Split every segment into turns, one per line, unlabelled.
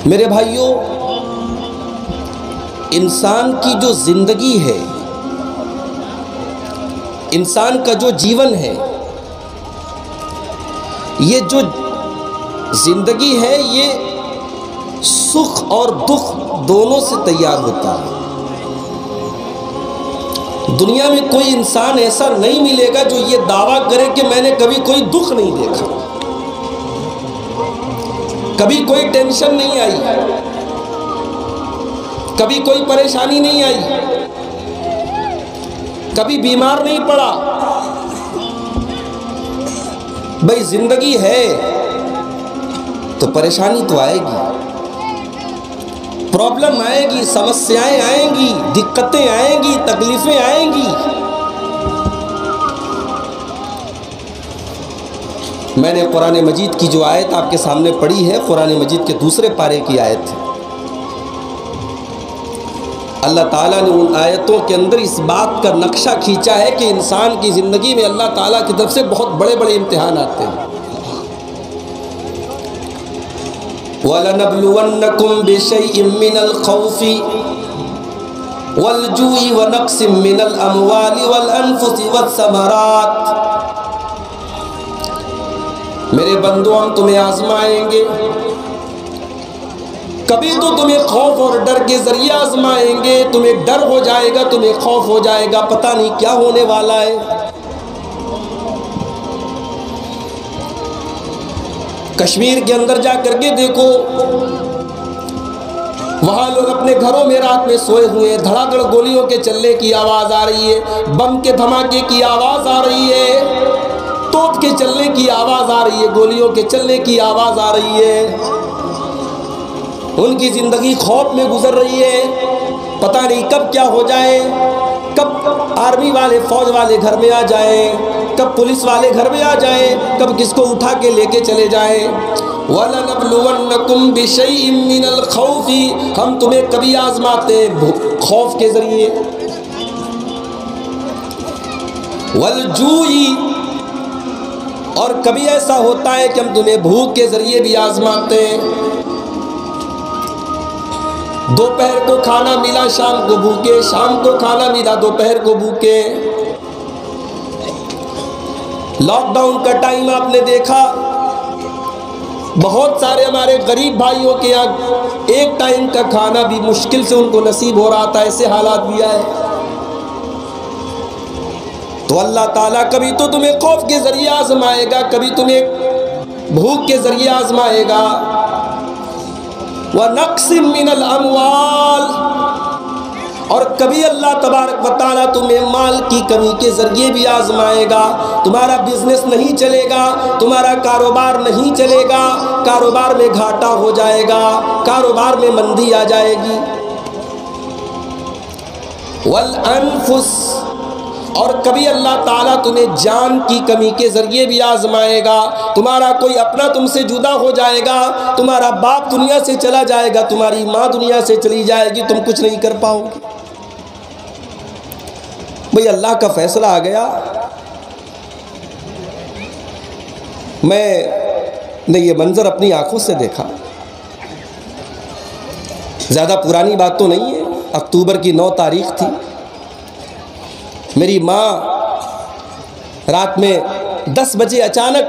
میرے بھائیوں، انسان کی جو زندگی ہے، انسان کا جو جیون ہے، یہ جو زندگی ہے یہ سکھ اور دکھ دونوں سے تیار ہوتا ہے۔ دنیا میں کوئی انسان ایسا نہیں ملے گا جو یہ دعویٰ کرے کہ میں نے کبھی کوئی دکھ نہیں دیکھا، کبھی کوئی ٹینشن نہیں آئی، کبھی کوئی پریشانی نہیں آئی، کبھی بیمار نہیں پڑا۔ بھئی زندگی ہے تو پریشانی تو آئے گی، پرابلم آئے گی، سمسیائیں آئیں گی، دقتیں آئیں گی، تکلیفیں آئیں گی۔ میں نے قرآن مجید کی جو آیت آپ کے سامنے پڑھی ہے، قرآن مجید کے دوسرے پارے کی آیت ہے۔ اللہ تعالیٰ نے ان آیتوں کے اندر اس بات کا نقشہ کھینچا ہے کہ انسان کی زندگی میں اللہ تعالیٰ کی طرف سے بہت بڑے بڑے امتحان آتے ہیں۔ وَلَنَبْلُوَنَّكُمْ بِشَيْءٍ مِّنَ الْخَوْفِ وَالْجُوعِ وَنَقْصٍ مِّنَ الْأَمْوَالِ وَالْأَنفُسِ وَالثَّمَرَاتِ۔ میرے بندو، ہم تمہیں آزمائیں گے، کبھی تو تمہیں خوف اور ڈر کے ذریعے آزمائیں گے، تمہیں ڈر ہو جائے گا، تمہیں خوف ہو جائے گا، پتہ نہیں کیا ہونے والا ہے۔ کشمیر کے اندر جا کر کے دیکھو، وہاں لوگ اپنے گھروں میں رات میں سوئے ہوئے، دھڑا دھڑ گولیوں کے چلنے کی آواز آ رہی ہے، بم کے دھماکے کی آواز آ رہی ہے، توپ کے چلنے کی آواز آ رہی ہے، گولیوں کے چلنے کی آواز آ رہی ہے۔ ان کی زندگی خوف میں گزر رہی ہے، پتہ نہیں کب کیا ہو جائے، کب آرمی والے، فوج والے گھر میں آ جائیں، کب پولیس والے گھر میں آ جائیں، کب کس کو اٹھا کے لے کے چلے جائیں۔ وَلَنَبْلُوَنَّكُمْ بِشَيْءٍ مِّنَ الْخَوْفِ، ہم تمہیں کبھی آزماتے ہیں خوف کے ذریعے، وَالْجُوعِ، اور کبھی ایسا ہوتا ہے کہ ہم تمہیں بھوک کے ذریعے بھی آزماتے ہیں۔ دوپہر کو کھانا ملا، شام کو بھوکے، شام کو کھانا ملا، دوپہر کو بھوکے۔ لاک ڈاؤن کا ٹائم آپ نے دیکھا، بہت سارے ہمارے غریب بھائیوں کے یہاں ایک ٹائم کا کھانا بھی مشکل سے ان کو نصیب ہو رہا تھا، ایسے حالات بھی آئے۔ تو اللہ تعالیٰ کبھی تو تمہیں خوف کے ذریعے آزمائے گا، کبھی تمہیں بھوک کے ذریعے آزمائے گا۔ وَنَقْصٍ مِّنَ الْأَمْوَالِ، اور کبھی اللہ تبارک و تعالیٰ تمہیں مال کی کمی کے ذریعے بھی آزمائے گا۔ تمہارا بزنس نہیں چلے گا، تمہارا کاروبار نہیں چلے گا، کاروبار میں گھاٹا ہو جائے گا، کاروبار میں مندی آ جائے گی۔ وَالْأَنفُسِ، اور کبھی اللہ تعالیٰ تمہیں جان کی کمی کے ذریعے بھی آزمائے گا۔ تمہارا کوئی اپنا تم سے جدا ہو جائے گا، تمہارا باپ دنیا سے چلا جائے گا، تمہاری ماں دنیا سے چلی جائے گی، تم کچھ نہیں کر پاؤ گے۔ بھئی اللہ کا فیصلہ آ گیا۔ میں نے یہ منظر اپنی آنکھوں سے دیکھا، زیادہ پرانی بات تو نہیں ہے، اکتوبر کی 9 تاریخ تھی۔ میری ماں رات میں 10 بجے اچانک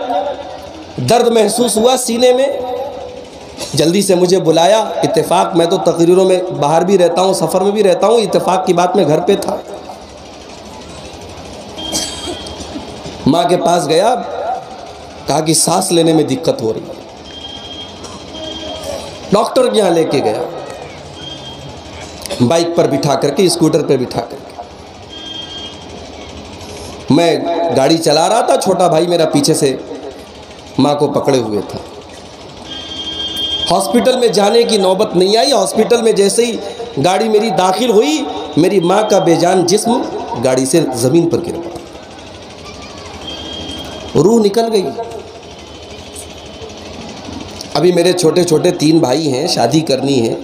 درد محسوس ہوا سینے میں، جلدی سے مجھے بلایا۔ اتفاق میں تو تقریروں میں باہر بھی رہتا ہوں، سفر میں بھی رہتا ہوں، اتفاق کی بات میں گھر پہ تھا۔ ماں کے پاس گیا، کہا کہ سانس لینے میں دقت ہو رہی ہے۔ ڈاکٹر کے یہاں لے کے گیا، بائک پر بٹھا کر کے، اسکوٹر پہ بٹھا کر کے۔ میں گاڑی چلا رہا تھا، چھوٹا بھائی میرا پیچھے سے ماں کو پکڑے ہوئے تھا۔ ہاسپٹل میں جانے کی نوبت نہیں آئی، ہاسپٹل میں جیسے ہی گاڑی میری داخل ہوئی، میری ماں کا بے جان جسم گاڑی سے زمین پر گر پڑا، روح نکل گئی۔ ابھی میرے چھوٹے چھوٹے 3 بھائی ہیں، شادی کرنی ہے،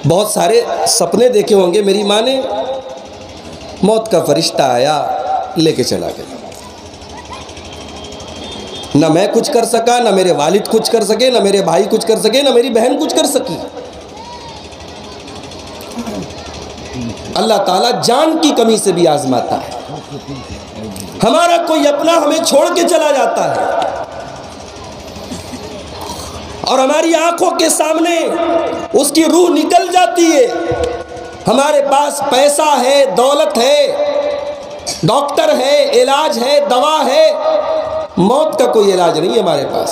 بہت سارے سپنے دیکھے ہوں گے۔ میری ماں نے، موت کا فرشتہ آیا، لے کے چلا گیا۔ نہ میں کچھ کر سکا، نہ میرے والد کچھ کر سکے، نہ میرے بھائی کچھ کر سکے، نہ میری بہن کچھ کر سکی۔ اللہ تعالیٰ جان کی کمی سے بھی آزماتا ہے۔ ہمارا کوئی اپنا ہمیں چھوڑ کے چلا جاتا ہے اور ہماری آنکھوں کے سامنے اس کی روح نکل جاتی ہے۔ ہمارے پاس پیسہ ہے، دولت ہے، ڈاکٹر ہے، علاج ہے، دوا ہے، موت کا کوئی علاج نہیں ہمارے پاس۔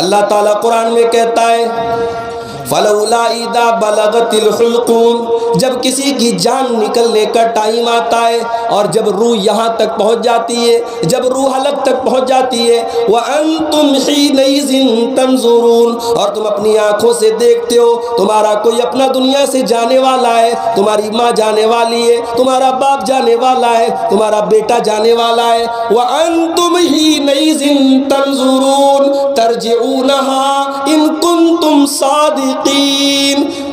اللہ تعالیٰ قرآن میں کہتا ہے فَلَوْلَا إِذَا بَلَغَتِ الْحُلْقُومَ، جب کسی کی جان نکلنے کا ٹائم آتا ہے اور جب روح یہاں تک پہنچ جاتی ہے، جب روح حلق تک پہنچ جاتی ہے، وَأَنْتُمْ حِينَئِذٍ تَنْظُرُونَ، اور تم اپنی آنکھوں سے دیکھتے ہو تمہارا کوئی اپنا دنیا سے جانے والا ہے، تمہاری ماں جانے والی ہے، تمہارا باپ جانے والا ہے، تمہارا بیٹا جانے والا ہے، وَأَنْتُمْ حِينَئِذٍ تَنْظُرُونَ تَرْجِعُونَهَا إِن كُنتُمْ صَادِقِينَ،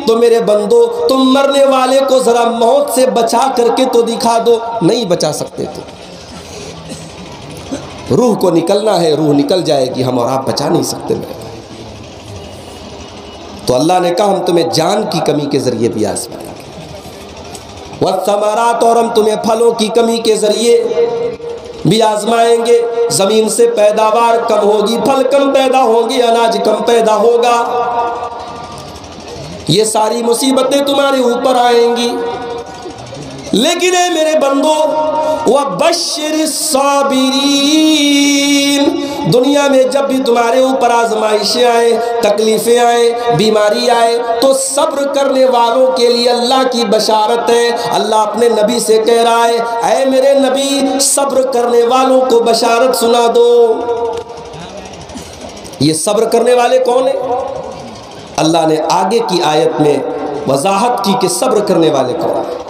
تو میرے بندو تم مرنے والے کو ذرا موت سے بچا کر کے تو دکھا دو، نہیں بچا سکتے تو روح کو نکلنا ہے، روح نکل جائے گی، ہم اور آپ بچا نہیں سکتے میرے بھائی۔ تو اللہ نے کہا ہم تمہیں جان کی کمی کے ذریعے بھی آزمائیں گے، والثمرات، اور ہم تمہیں پھلوں کی کمی کے ذریعے بھی آزمائیں گے۔ زمین سے پیداوار کم ہوگی، پھل کم پیدا ہوں گی، اناج کم پیدا ہوگا، یہ ساری مصیبتیں تمہارے اوپر آئیں گی، لیکن اے میرے بندو وَبَشِّرِ الصَّابِرِينَ، دنیا میں جب بھی تمہارے اوپر آزمائشیں آئیں، تکلیفیں آئیں، بیماری آئے، تو صبر کرنے والوں کے لیے اللہ کی بشارت ہے۔ اللہ اپنے نبی سے کہہ رہا ہے اے میرے نبی صبر کرنے والوں کو بشارت سنا دو۔ یہ صبر کرنے والے کون ہیں؟ اللہ نے آگے کی آیت میں وضاحت کی کہ صبر کرنے والے کون ہیں۔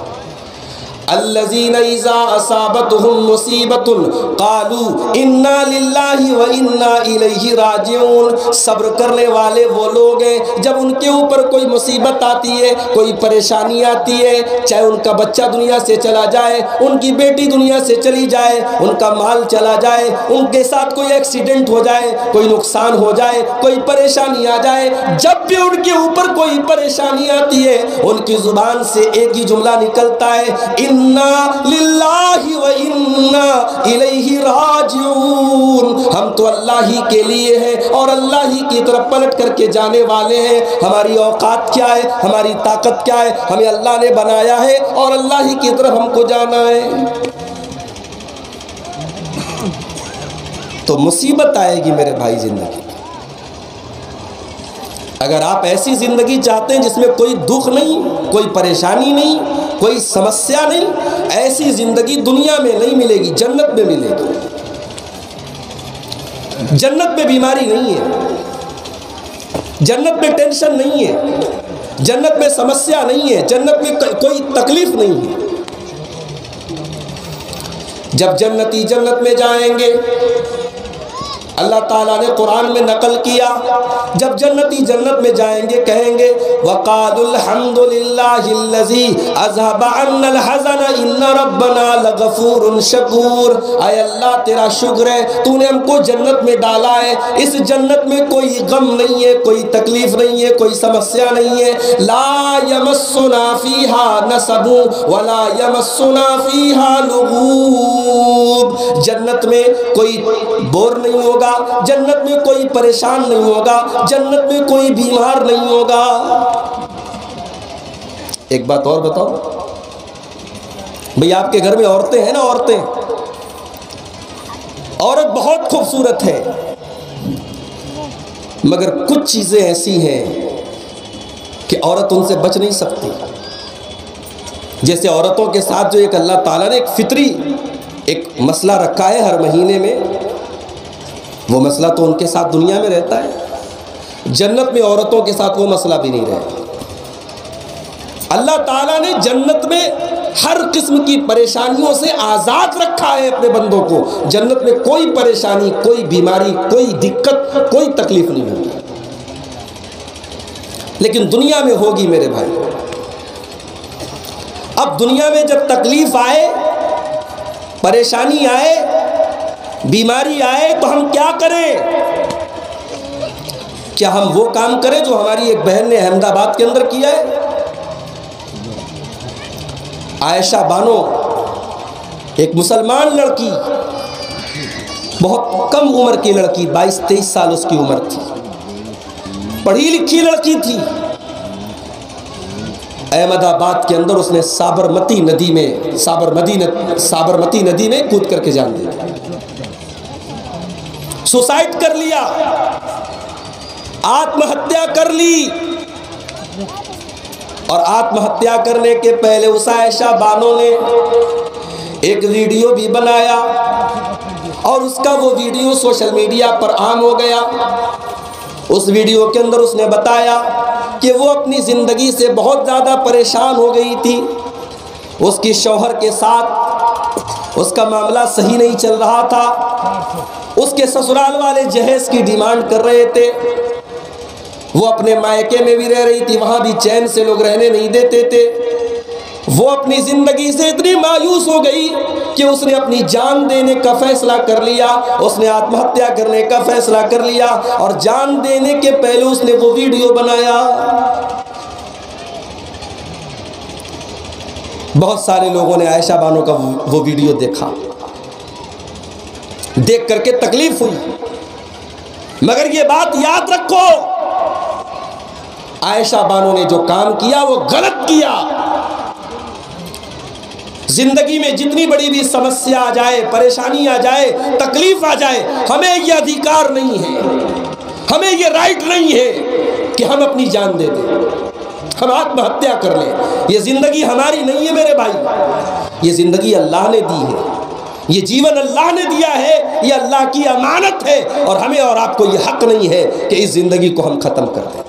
الذین اذا اصابتهم مصیبت قالوا انا للہ وانا الیہ راجعون، صبر کرنے والے وہ لوگ ہیں جب ان کے اوپر کوئی مصیبت آتی ہے، کوئی پریشانی آتی ہے، چاہے ان کا بچہ دنیا سے چلا جائے، ان کی بیٹی دنیا سے چلی جائے، ان کا مال چلا جائے، ان کے ساتھ کوئی ایکسیڈنٹ ہو جائے، کوئی نقصان ہو جائے، کوئی پریشانی آ جائے، جب بھی ان کے اوپر کوئی پریشانی آتی ہے ان کی زبان سے ایک ہی جملہ نکلتا ہے انا للہ و انا الیہ راجعون، ہم تو اللہ ہی کے لیے ہیں اور اللہ ہی کی طرف پلٹ کر کے جانے والے ہیں۔ ہماری اوقات کیا ہے، ہماری طاقت کیا ہے، ہمیں اللہ نے بنایا ہے اور اللہ ہی کی طرف ہم کو جانا ہے۔ تو مصیبت آئے گی میرے بھائی زندگی، اگر آپ ایسی زندگی چاہتے ہیں جس میں کوئی دکھ نہیں، کوئی پریشانی نہیں، کوئی سمسیا نہیں، ایسی زندگی دنیا میں نہیں ملے گی، جنت میں ملے گی۔ جنت میں بیماری نہیں ہے، جنت میں ٹینشن نہیں ہے، جنت میں سمسیا نہیں ہے، جنت میں کوئی تکلیف نہیں ہے۔ جب جنتی جنت میں جائیں گے، اللہ تعالیٰ نے قرآن میں نقل کیا، جب جنتی جنت میں جائیں گے کہیں گے وَقَالُوا الْحَمْدُ لِلَّهِ الَّذِي أَذْهَبَ عَنَّا الْحَزَنَ إِنَّ رَبَّنَا لَغَفُورٌ شَكُورٌ، اے اللہ تیرا شکر ہے تو نے ہم کو جنت میں ڈالا ہے، اس جنت میں کوئی غم نہیں ہے، کوئی تکلیف نہیں ہے، کوئی سمسیا نہیں ہے، لا يَمَسُّنَا فِيهَا نَصَبٌ وَلَا يَمَسُّنَا فِيهَا لُغُوبٌ، جنت میں کوئی بور نہیں ہوگا، جنت میں کوئی پریشان نہیں ہوگا، جنت میں کوئی بیمار نہیں ہوگا۔ ایک بات اور بتاؤ بھئی، آپ کے گھر میں عورتیں ہیں نا، عورتیں، عورت بہت خوبصورت ہے، مگر کچھ چیزیں ایسی ہیں کہ عورت ان سے بچ نہیں سکتی۔ جیسے عورتوں کے ساتھ جو ایک اللہ تعالیٰ نے ایک فطری ایک مسئلہ رکھا ہے ہر مہینے میں، وہ مسئلہ تو ان کے ساتھ دنیا میں رہتا ہے، جنت میں عورتوں کے ساتھ وہ مسئلہ بھی نہیں رہتا۔ اللہ تعالیٰ نے جنت میں ہر قسم کی پریشانیوں سے آزاد رکھا ہے اپنے بندوں کو، جنت میں کوئی پریشانی، کوئی بیماری، کوئی دقت، کوئی تکلیف نہیں ہوگی، لیکن دنیا میں ہوگی میرے بھائی۔ اب دنیا میں جب تکلیف آئے، پریشانی آئے، بیماری آئے تو ہم کیا کریں؟ کیا ہم وہ کام کریں جو ہماری ایک بہن نے احمد آباد کے اندر کیا ہے؟ عائشہ بانو ایک مسلمان لڑکی، بہت کم عمر کی لڑکی، 22-23 سال اس کی عمر تھی، پڑھی لکھی لڑکی تھی. احمد آباد کے اندر اس نے سابرمتی ندی میں کود کر کے جان دی، سوسائڈ کر لیا، آتم ہتیا کر لی. اور آتم ہتیا کرنے کے پہلے اس عائشہ بانو نے ایک ویڈیو بھی بنایا اور اس کا وہ ویڈیو سوشل میڈیا پر عام ہو گیا. اس ویڈیو کے اندر اس نے بتایا کہ وہ اپنی زندگی سے بہت زیادہ پریشان ہو گئی تھی. اس کی شوہر کے ساتھ اس کا معاملہ صحیح نہیں چل رہا تھا. اس کے سسرال والے جہیز کی ڈیمانڈ کر رہے تھے. وہ اپنے مائکے میں بھی رہ رہی تھی، وہاں بھی چین سے لوگ رہنے نہیں دیتے تھے. وہ اپنی زندگی سے اتنی مایوس ہو گئی کہ اس نے اپنی جان دینے کا فیصلہ کر لیا. اس نے آتم ہتیا کرنے کا فیصلہ کر لیا اور جان دینے کے پہلے اس نے وہ ویڈیو بنایا. بہت سارے لوگوں نے عائشہ بانو کا وہ ویڈیو دیکھا، دیکھ کر کے تکلیف ہوئی. مگر یہ بات یاد رکھو، عائشہ بانو نے جو کام کیا وہ غلط کیا. زندگی میں جتنی بڑی بھی سمسیا آ جائے، پریشانی آ جائے، تکلیف آ جائے، ہمیں یہ ادھیکار نہیں ہے، ہمیں یہ رائٹ نہیں ہے کہ ہم اپنی جان دے دیں، ہم آتم ہتیا کر لیں. یہ زندگی ہماری نہیں ہے میرے بھائی، یہ زندگی اللہ نے دی ہے، یہ جیون اللہ نے دیا ہے، یہ اللہ کی امانت ہے اور ہمیں اور آپ کو یہ حق نہیں ہے کہ اس زندگی کو ہم ختم کر دیں.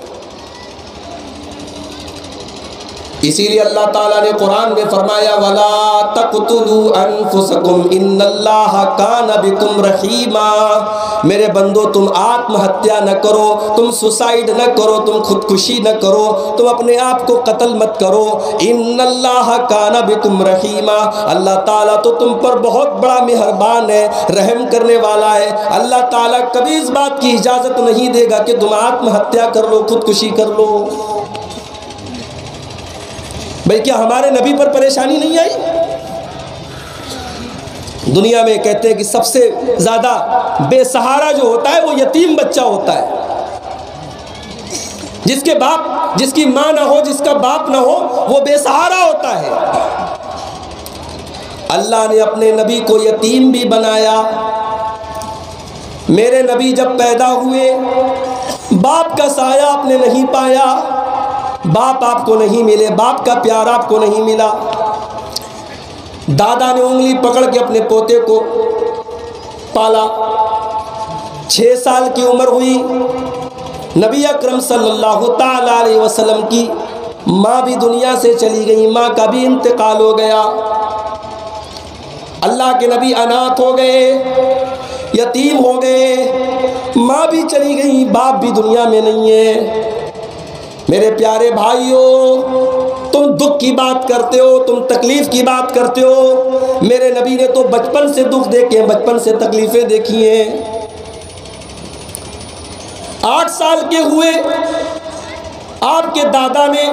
اسی لیے اللہ تعالیٰ نے قرآن میں فرمایا وَلَا تَقْتُلُوا أَنفُسَكُمْ إِنَّ اللَّهَ كَانَ بِكُمْ رَحِيمًا. میرے بندو تم آتم ہتیا نہ کرو، تم سوسائڈ نہ کرو، تم خودکشی نہ کرو، تم اپنے آپ کو قتل مت کرو. إِنَّ اللَّهَ كَانَ بِكُمْ رَحِيمًا. اللہ تعالیٰ تو تم پر بہت بڑا مہربان ہے، رحم کرنے والا ہے. اللہ تعالیٰ کبھی اس بات کی اجازت نہیں دے گا کہ تم آتم ہتیا کر لو، خودکشی کر لو. بھئی کیا ہمارے نبی پر پریشانی نہیں آئی؟ دنیا میں کہتے ہیں کہ سب سے زیادہ بے سہارا جو ہوتا ہے وہ یتیم بچہ ہوتا ہے. جس کے باپ، جس کی ماں نہ ہو، جس کا باپ نہ ہو، وہ بے سہارا ہوتا ہے. اللہ نے اپنے نبی کو یتیم بھی بنایا. میرے نبی جب پیدا ہوئے باپ کا سایہ آپ نے نہیں پایا، باپ آپ کو نہیں ملے، باپ کا پیار آپ کو نہیں ملا. دادا نے انگلی پکڑ کے اپنے پوتے کو پالا. 6 سال کی عمر ہوئی، نبی اکرم صلی اللہ تعالی علیہ وسلم کی ماں بھی دنیا سے چلی گئی، ماں کا بھی انتقال ہو گیا. اللہ کے نبی اناتھ ہو گئے، یتیم ہو گئے، ماں بھی چلی گئی، باپ بھی دنیا میں نہیں ہے. میرے پیارے بھائیوں، تم دکھ کی بات کرتے ہو، تم تکلیف کی بات کرتے ہو. میرے نبی نے تو بچپن سے دکھ دیکھے، بچپن سے تکلیفیں دیکھی ہیں. 8 سال کے ہوئے آپ کے دادا نے،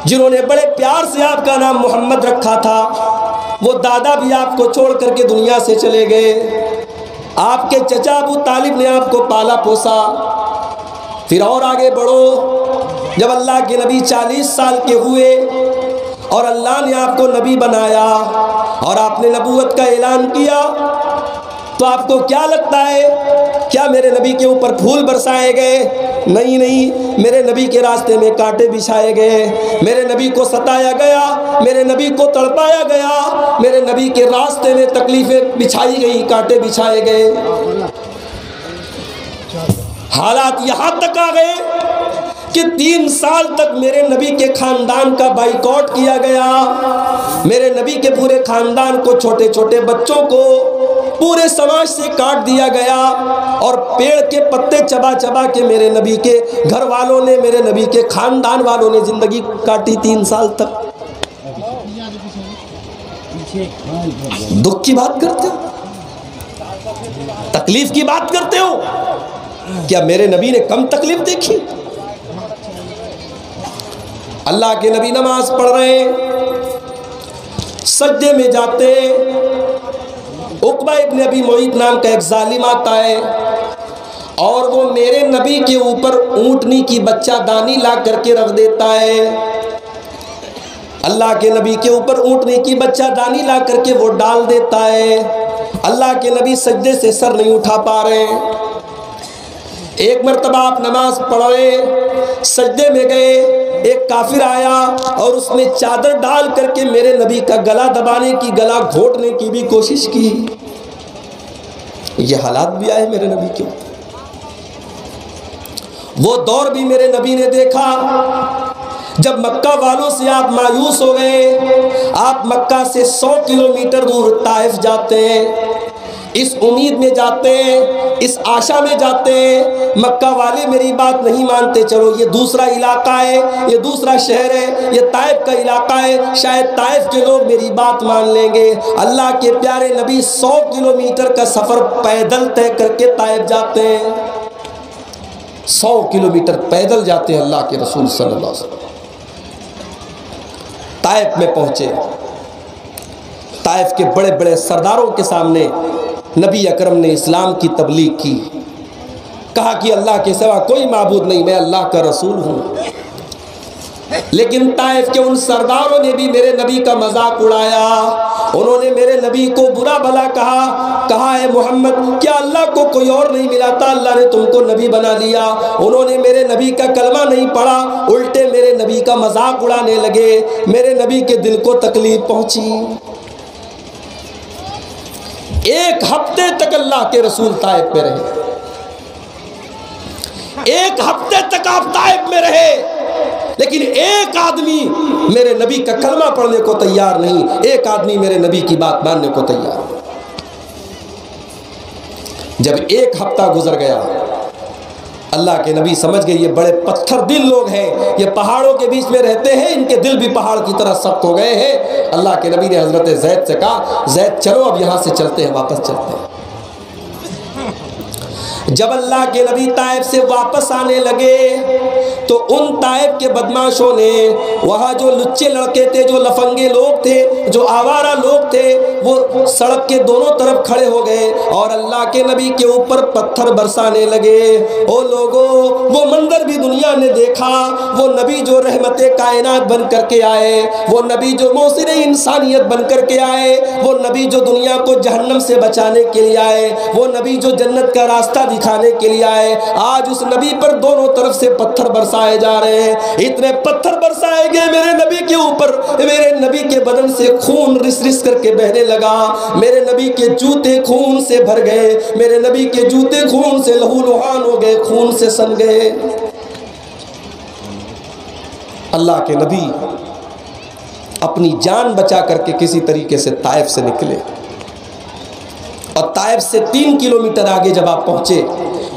جنہوں نے بڑے پیار سے آپ کا نام محمد رکھا تھا، وہ دادا بھی آپ کو چھوڑ کر کے دنیا سے چلے گئے. آپ کے چچا ابو طالب نے آپ کو پالا پوسا. پھر اور آگے بڑھو، جب اللہ کے نبی 40 سال کے ہوئے اور اللہ نے آپ کو نبی بنایا اور آپ نے نبوت کا اعلان کیا، تو آپ کو کیا لگتا ہے؟ کیا میرے نبی کے اوپر پھول برسائے گئے؟ نہیں نہیں، میرے نبی کے راستے میں کانٹے بچھائے گئے، میرے نبی کو ستایا گیا، میرے نبی کو تڑپایا گیا، میرے نبی کے راستے میں تکلیفیں بچھائی گئی، کانٹے بچھائے گئے. حالات یہاں تک آ گئے کہ 3 سال تک میرے نبی کے خاندان کا بائیکاٹ کیا گیا. میرے نبی کے پورے خاندان کو، چھوٹے چھوٹے بچوں کو پورے سماج سے کاٹ دیا گیا اور پیڑ کے پتے چبا چبا کے میرے نبی کے گھر والوں نے، میرے نبی کے خاندان والوں نے زندگی کاٹی 3 سال تک. دکھ کی بات کرتے ہو. تکلیف کی بات کرتے ہو؟ کیا میرے نبی نے کم تکلیف دیکھی؟ اللہ کے نبی نماز پڑھ رہے ہیں، سجدے میں جاتے، عقبہ ابن ابی معیط نام کا ایک ظالم آتا ہے اور وہ میرے نبی کے اوپر اونٹنی کی بچہ دانی لا کر کے رکھ دیتا ہے۔ اللہ کے نبی کے اوپر اونٹنی کی بچہ دانی لا کر کے وہ ڈال دیتا ہے۔ اللہ کے نبی سجدے سے سر نہیں اٹھا پا رہے۔ ایک مرتبہ آپ نماز پڑھ رہے، سجدے میں گئے، ایک کافر آیا اور اس نے چادر ڈال کر کے میرے نبی کا گلا دبانے کی، گلا گھونٹنے کی بھی کوشش کی۔ یہ حالات بھی آئے میرے نبی کے، وہ دور بھی میرے نبی نے دیکھا جب مکہ والوں سے آپ مایوس ہو گئے۔ آپ مکہ سے 100 کلومیٹر دور طائف جاتے ہیں، اس امید میں جاتے ہیں، اس آشا میں جاتے ہیں مکہ والے میری بات نہیں مانتے، چلو یہ دوسرا علاقہ ہے، یہ دوسرا شہر ہے، یہ طائف کا علاقہ ہے، شاید طائف کے لوگ میری بات مان لیں گے۔ اللہ کے پیارے نبی 100 کلومیٹر کا سفر پیدل طے کر کے طائف جاتے ہیں، 100 کلومیٹر پیدل جاتے ہیں اللہ کے رسول صلی اللہ علیہ وسلم۔ طائف میں پہنچے، طائف کے بڑے بڑے سرداروں کے سامنے نبی اکرم نے اسلام کی تبلیغ کی، کہا کہ اللہ کے سوا کوئی معبود نہیں، میں اللہ کا رسول ہوں۔ لیکن طائف کے ان سرداروں نے بھی میرے نبی کا مذاق اڑایا، انہوں نے میرے نبی کو برا بھلا کہا اے محمد کیا اللہ کو کوئی اور نہیں ملا تھا، اللہ نے تم کو نبی بنا لیا۔ انہوں نے میرے نبی کا کلمہ نہیں پڑھا، الٹے میرے نبی کا مذاق اڑانے لگے، میرے نبی کے دل کو تکلیف پہنچی۔ ایک ہفتے تک اللہ کے رسول طائف میں رہے، ایک ہفتے تک آپ طائف میں رہے، لیکن ایک آدمی میرے نبی کا کلمہ پڑھنے کو تیار نہیں، ایک آدمی میرے نبی کی بات ماننے کو تیار نہیں۔ جب ایک ہفتہ گزر گیا، اللہ کے نبی سمجھ گئے یہ بڑے پتھر دل لوگ ہیں، یہ پہاڑوں کے بیچ میں رہتے ہیں، ان کے دل بھی پہاڑ کی طرح سخت ہو گئے ہیں۔ اللہ کے نبی نے حضرت زید سے کہا زید چلو اب یہاں سے چلتے ہیں، واپس چلتے ہیں۔ جب اللہ کے نبی طائف سے واپس آنے لگے تو ان طائف کے بدماشوں نے، وہاں جو لچے لڑکے تھے، جو لفنگے لوگ تھے، جو آوارہ لوگ تھے، وہ سڑک کے دونوں طرف کھڑے ہو گئے اور اللہ کے نبی کے اوپر پتھر برسانے لگے۔ او لوگوں، وہ منظر بھی دنیا نے دیکھا، وہ نبی جو رحمت کائنات بن کر کے آئے، وہ نبی جو موصل انسانیت بن کر کے آئے، وہ نبی جو دنیا کو جہنم سے بچانے کے لیے آئے، وہ نبی جو جنت کا راستہ دکھانے کے لیے آئے، آج اس نبی پر دونوں طرف سے پتھر برسائے جا رہے ہیں۔ اتنے پتھر برسائے گئے میرے نبی کے اوپر، میرے نبی کے بدن سے خون رس رس کر کے بہنے لگا، میرے نبی کے جوتے خون سے بھر گئے، میرے نبی کے جوتے خون سے لہو لہان ہو گئے، خون سے سن گئے۔ اللہ کے نبی اپنی جان بچا کر کے کسی طریقے سے طائف سے نکلے، اور طائف سے 3 کلومیٹر آگے جب آپ پہنچے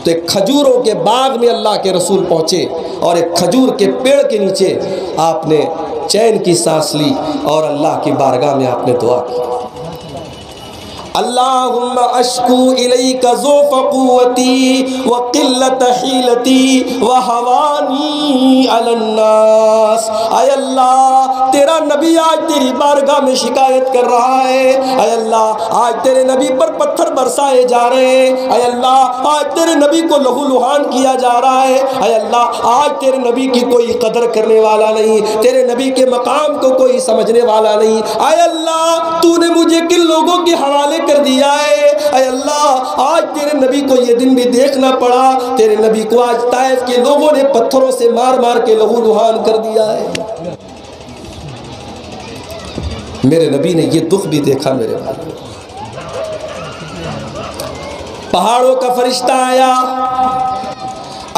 تو ایک کھجوروں کے باغ میں اللہ کے رسول پہنچے، اور ایک کھجور کے پیڑ کے نیچے آپ نے چین کی سانس لی اور اللہ کی بارگاہ میں آپ نے دعا کی، اللہم اشکو الیک ضعف قوتی وقلت حیلتی وہوانی علی الناس۔ اے اللہ تیرا نبی آج تیری بارگاہ میں شکایت کر رہا ہے، اے اللہ آج تیرے نبی پر پتھر برسائے جا رہے ہیں، اے اللہ آج تیرے نبی کو لہو لہان کیا جا رہا ہے، اے اللہ آج تیرے نبی کی کوئی قدر کرنے والا نہیں، تیرے نبی کے مقام کو کوئی سمجھنے والا نہیں، اے اللہ تو نے مجھے کن لوگوں کے حوالے کر دیا ہے، اے اللہ آج تیرے نبی کو یہ دن بھی دیکھنا پڑا، تیرے نبی کو آج طائف کے لوگوں نے پتھروں سے مار مار کے لہو لہان کر دیا ہے۔ میرے نبی نے یہ دکھ بھی دیکھا میرے بھائی۔ پہاڑوں کا فرشتہ آیا،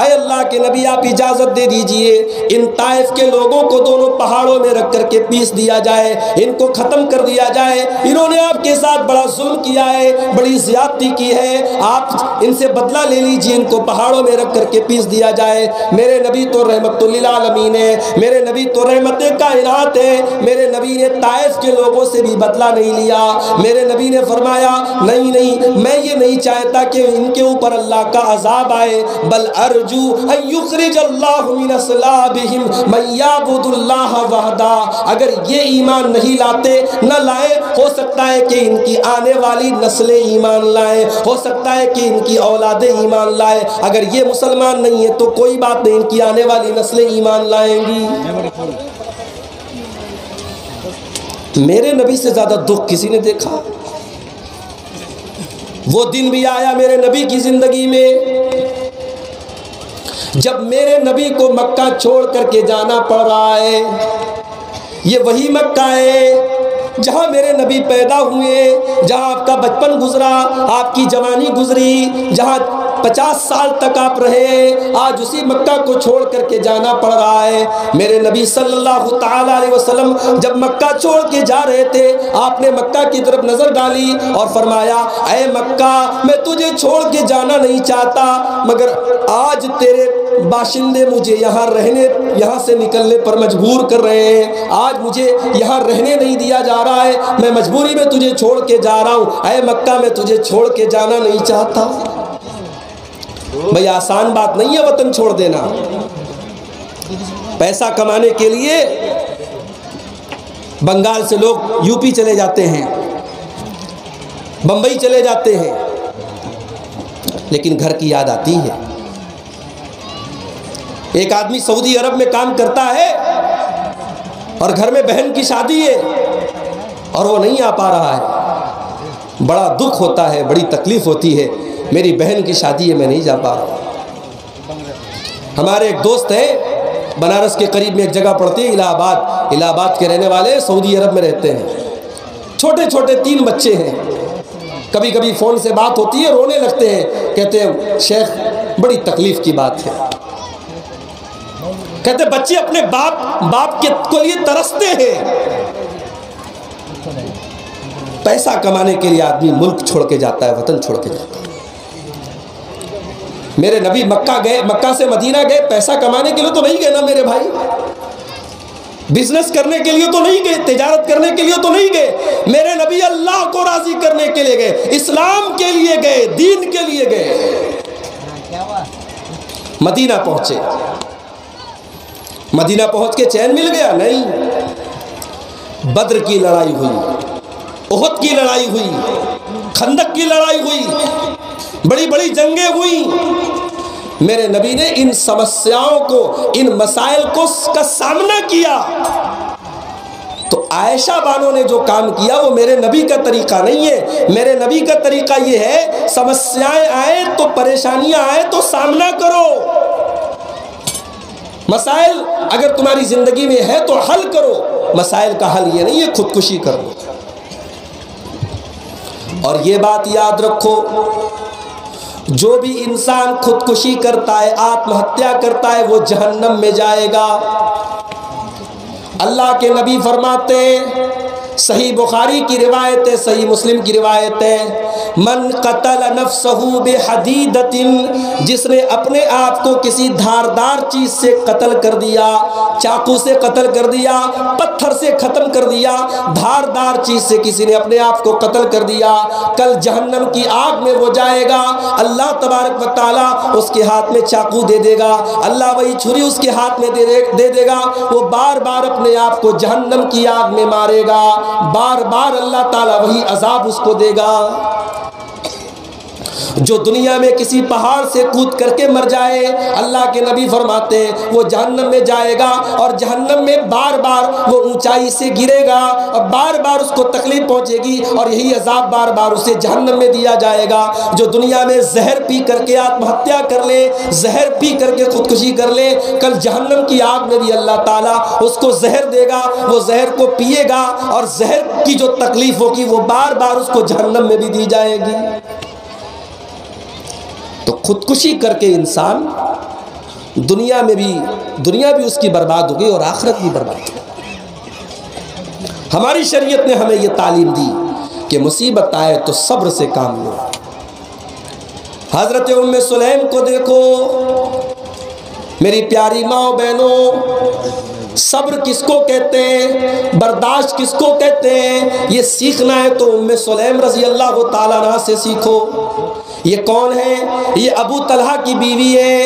اے اللہ کے نبی آپ اجازت دے دیجئے ان طائف کے لوگوں کو دونوں پہاڑوں میں رکھ کر کے پیس دیا جائے، ان کو ختم کر دیا جائے، انہوں نے آپ کے ساتھ بڑا ظلم کیا ہے، بڑی زیادتی کی ہے، آپ ان سے بدلہ لے لیجئے، ان کو پہاڑوں میں رکھ کر کے پیس دیا جائے۔ میرے نبی تو رحمت للعالمین ہے، میرے نبی تو رحمت کائنات ہے، میرے نبی نے طائف کے لوگوں سے بھی بدلہ نہیں لیا۔ میرے نبی نے فرمایا نہیں نہیں، میں یہ نہیں چاہتا کہ ان کے اوپر اللہ کا عذاب آئے، بل ارجو ان یخرج اللہ من اصلابہم من یعبد اللہ وحدہ۔ اگر یہ ایمان نہیں لاتے، نہ لائے، ہو سکتا ہے کہ ان کی آنے والی نسلیں ایمان لائیں، ہو سکتا ہے کہ ان کی اولادیں ایمان لائیں۔ اگر یہ مسلمان نہیں ہے تو کوئی بات نہیں، ان کی آنے والی نسلیں ایمان لائیں گی۔ میرے نبی سے زیادہ دکھ کسی نے دیکھا؟ وہ دن بھی آیا میرے نبی کی زندگی میں جب میرے نبی کو مکہ چھوڑ کر کے جانا پڑ رہا ہے۔ یہ وہی مکہ ہے جہاں میرے نبی پیدا ہوئے، جہاں آپ کا بچپن گزرا، آپ کی جوانی گزری، جہاں 50 سال تک آپ رہے، آج اسی مکہ کو چھوڑ کر کے جانا پڑ رہا ہے۔ میرے نبی صلی اللہ تعالی علیہ وسلم جب مکہ چھوڑ کے جا رہے تھے، آپ نے مکہ کی طرف نظر ڈالی اور فرمایا اے مکہ، میں تجھے چھوڑ کے جانا نہیں چاہتا، مگر آج تیرے باشندے مجھے یہاں سے نکلنے پر مجبور کر رہے ہیں، آج مجھے یہاں رہنے نہیں دیا جا رہا ہے، میں مجبوری میں تجھے چھوڑ کے جا رہا ہوں۔ اے مکہ، میں تجھے چھوڑ کے جانا نہیں چاہتا۔ بھئی آسان بات نہیں ہے وطن چھوڑ دینا۔ پیسہ کمانے کے لیے بنگال سے لوگ یو پی چلے جاتے ہیں، بمبئی چلے جاتے ہیں، لیکن گھر کی یاد آتی ہے۔ ایک آدمی سعودی عرب میں کام کرتا ہے اور گھر میں بہن کی شادی ہے اور وہ نہیں آ پا رہا ہے، بڑا دکھ ہوتا ہے، بڑی تکلیف ہوتی ہے، میری بہن کی شادی ہے، میں نہیں جا پا رہا۔ ہمارے ایک دوست ہیں بنارس کے قریب میں ایک جگہ پڑتی ہے الہ آباد کے رہنے والے، سعودی عرب میں رہتے ہیں، چھوٹے چھوٹے 3 بچے ہیں۔ کبھی کبھی فون سے بات ہوتی ہے، رونے لگتے ہیں، کہتے ہیں شیخ بڑی تکلیف کی بات ہے، کہتے بچے اپنے باپ کے لیے ترستے ہیں۔ پیسہ کمانے کے لیے آدمی ملک چھوڑ کے جاتا ہے، وطن چھوڑ کے جاتا ہے۔ میرے نبی مکہ گئے، مکہ سے مدینہ گئے، پیسہ کمانے کے لیے تو نہیں گئے نا میرے بھائی، بزنس کرنے کے لیے تو نہیں گئے، تجارت کرنے کے لیے تو نہیں گئے، میرے نبی اللہ کو راضی کرنے کے لیے گئے، اسلام کے لیے گئے، دین کے لیے گئے۔ مدینہ پہنچے، مدینہ پہنچ کے چین مل گیا؟ نہیں، بدر کی لڑائی ہوئی، احد کی لڑائی ہوئی، خندق کی لڑائی ہوئی، بڑی بڑی جنگیں ہوئی۔ میرے نبی نے ان سمسیاؤں کو، ان مسائل کا سامنا کیا۔ تو عائشہ بانو نے جو کام کیا وہ میرے نبی کا طریقہ نہیں ہے۔ میرے نبی کا طریقہ یہ ہے سمسیائیں آئیں تو، پریشانیاں آئیں تو سامنا کرو، مسائل اگر تمہاری زندگی میں ہے تو حل کرو۔ مسائل کا حل یہ نہیں ہے خودکشی کرو۔ اور یہ بات یاد رکھو، جو بھی انسان خودکشی کرتا ہے، آتم ہتیا کرتا ہے، وہ جہنم میں جائے گا۔ اللہ کے نبی فرماتے ہیں، صحیح بخاری کی روایت ہے، صحیح مسلم کی روایت ہے، من قتل نفسہ بحدیدۃ، جس نے اپنے آپ کو کسی دھاردار چیز سے قتل کر دیا، چاقو سے قتل کر دیا، پتھر سے ختم کر دیا، دھاردار چیز سے کسی نے اپنے آپ کو قتل کر دیا، کل جہنم کی آگ میں وہ جائے گا۔ اللہ تبارک و تعالیٰ اس کے ہاتھ میں چاقو دے دے گا، اللہ وہی چھری اس کے ہاتھ میں دے دے گا، وہ بار بار اپنے آپ کو جہنم کی آگ میں مارے گا، بار بار اللہ تعالیٰ وہی عذاب اس کو دے گا۔ جو دنیا میں کسی پہاڑ سے کود کر کے مر جائے، اللہ کے نبی فرماتے ہیں وہ جہنم میں جائے گا، اور جہنم میں بار بار وہ اونچائی سے گرے گا اور بار بار اس کو تکلیف پہنچے گی، اور یہی عذاب بار بار اسے جہنم میں دیا جائے گا۔ جو دنیا میں زہر پی کر کے آتم ہتیا کر لے، زہر پی کر کے خودکشی کر لے، کل جہنم کی آگ میں بھی اللہ تعالیٰ اس کو زہر دے گا، وہ زہر کو پیے گا، اور زہر کی جو تکلیف ہوگی وہ بار بار اس کو جہنم میں بھی دی جائے گی۔ تو خودکشی کر کے انسان دنیا بھی اس کی برباد ہو گئی اور آخرت بھی برباد ہو گئی۔ ہماری شریعت نے ہمیں یہ تعلیم دی کہ مصیبت آئے تو صبر سے کام لو۔ حضرت ام سلیم کو دیکھو، میری پیاری ماں بہنوں، صبر کس کو کہتے ہیں، برداشت کس کو کہتے ہیں، یہ سیکھنا ہے تو ام سلیم رضی اللہ تعالیٰ عنہ سے سیکھو۔ یہ کون ہے؟ یہ ابو طلحہ کی بیوی ہے،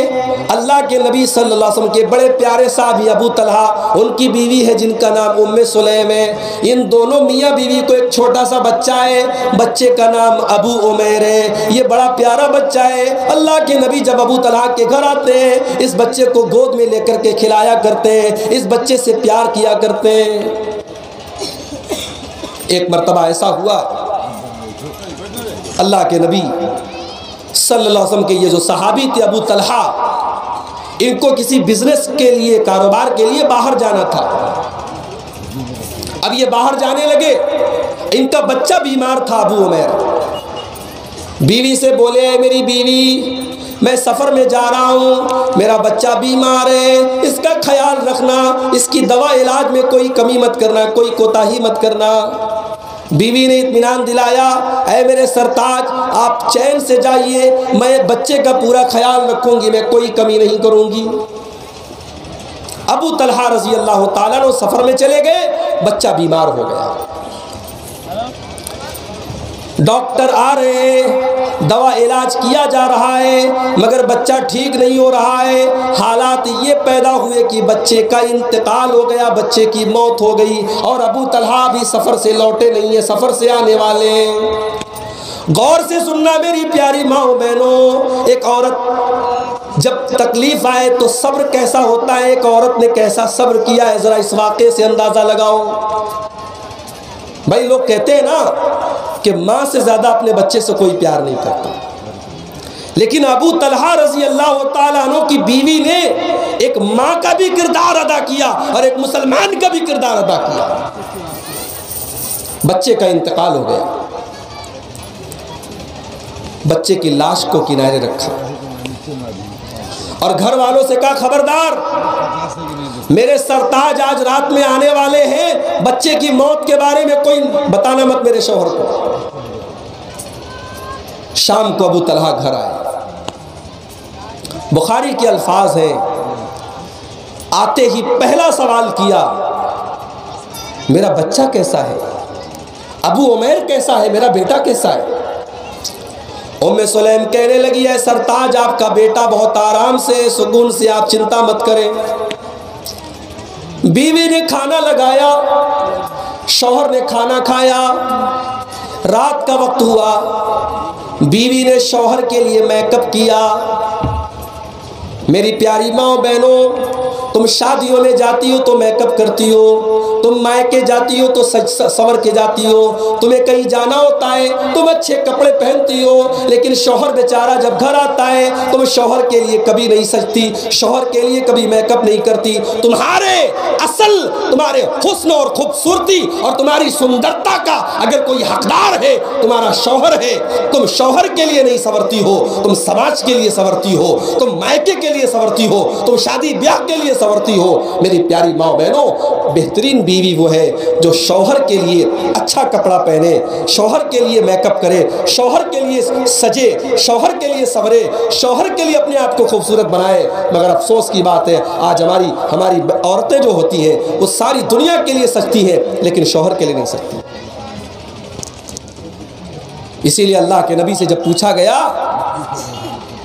اللہ کے نبی صلی اللہ علیہ وسلم کے بڑے پیارے صحابی ابو طلحہ، ان کی بیوی ہے جن کا نام ام سلیم ہے۔ ان دونوں میاں بیوی کو ایک چھوٹا سا بچہ ہے، بچے کا نام ابو عمیر ہے۔ یہ بڑا پیارا بچہ ہے، اللہ کے نبی جب ابو طلحہ کے گھر آتے ہیں اس بچے کو گود میں لے کر کے کھلایا کرتے ہیں، اس بچے سے پیار کیا کرتے ہیں۔ ایک مرتبہ ایسا ہوا، اللہ کے نبی صلی اللہ علیہ وسلم کے یہ جو صحابی تھے ابو طلحہ، ان کو کسی بزنس کے لیے، کاروبار کے لیے باہر جانا تھا۔ اب یہ باہر جانے لگے، ان کا بچہ بیمار تھا ابو عمیر۔ بیوی سے بولے، اے میری بیوی، میں سفر میں جا رہا ہوں، میرا بچہ بیمار ہے، اس کا خیال رکھنا، اس کی دوا علاج میں کوئی کمی مت کرنا، کوئی کوتاہی مت کرنا۔ بیوی نے اطمینان دلایا، اے میرے سرتاج آپ چین سے جائیے، میں بچے کا پورا خیال رکھوں گی، میں کوئی کمی نہیں کروں گی۔ ابو طلحہ رضی اللہ تعالیٰ عنہ سفر میں چلے گئے، بچہ بیمار ہو گیا۔ ڈاکٹر آ رہے ہیں، دوا علاج کیا جا رہا ہے، مگر بچہ ٹھیک نہیں ہو رہا ہے۔ حالات یہ پیدا ہوئے کہ بچے کا انتقال ہو گیا، بچے کی موت ہو گئی، اور ابو طلحہ بھی سفر سے لوٹے نہیں ہیں، سفر سے آنے والے ہیں۔ غور سے سننا میری پیاری ماں بہنوں، ایک عورت جب تکلیف آئے تو صبر کیسا ہوتا ہے، ایک عورت نے کیسا صبر کیا ہے، ذرا اس واقعے سے اندازہ لگاؤ۔ بھائی لوگ کہتے ہیں نا کہ ماں سے زیادہ اپنے بچے سے کوئی پیار نہیں کرتا، لیکن ابو طلحہ رضی اللہ تعالیٰ عنہ کی بیوی نے ایک ماں کا بھی کردار ادا کیا اور ایک مسلمان کا بھی کردار ادا کیا۔ بچے کا انتقال ہو گیا، بچے کی لاش کو کنارے رکھا اور گھر والوں سے کہا، خبردار، میرے سرتاج آج رات میں آنے والے ہیں، بچے کی موت کے بارے میں کوئی بتانا مت میرے شوہر کو۔ شام کو ابو طلحہ گھر آئے، بخاری کے الفاظ ہیں، آتے ہی پہلا سوال کیا، میرا بچہ کیسا ہے، ابو عمیر کیسا ہے، میرا بیٹا کیسا ہے۔ ام سلیم کہنے لگی، ہے سرتاج آپ کا بیٹا بہت آرام سے، سکون سے، آپ چنتا مت کریں۔ بیوی نے کھانا لگایا، شوہر نے کھانا کھایا، رات کا وقت ہوا، بیوی نے شوہر کے لیے میک اپ کیا۔ میری پیاری ماں بہنوں، تم شادیوں میں جاتی ہو تو میک اپ کرتی ہو، تم مائکے جاتی ہو تو سور کے جاتی ہو، تمہیں کہیں جانا ہوتا ہے تم اچھے کپڑے پہنتی ہو، لیکن شوہر بیچارہ جب گھر آتا ہے تم شوہر کے لیے کبھی نہیں سجتی، شوہر کے لیے کبھی میک اپ نہیں کرتی۔ تمہارے حسن اور خوبصورتی اور تمہاری سندرتا کا اگر کوئی حقدار ہے تمہارا شوہر ہے، تم شوہر کے لیے نہیں سنورتی ہو، تم سماج کے لیے سنورتی ہو، تم مائکے کے لیے سنورتی ہو، تم شادی بیاہ کے لیے سنورتی ہو۔ میری پیاری ماں بہنوں، بہترین بیوی وہ ہے جو شوہر کے لیے اچھا کپڑا پہنے، شوہر کے لیے میک اپ کرے، شوہر کے لیے سجے، شوہر کے لیے سورے، شوہر کے لیے اپنے آپ کو خوبصورت بنائے۔ مگر افسوس کی بات ہے آج ہماری عورتیں جو ہوتی ہیں وہ ساری دنیا کے لیے سجتی ہیں لیکن شوہر کے لیے نہیں سجتی۔ اسی لیے اللہ کے نبی سے جب پوچھا گیا،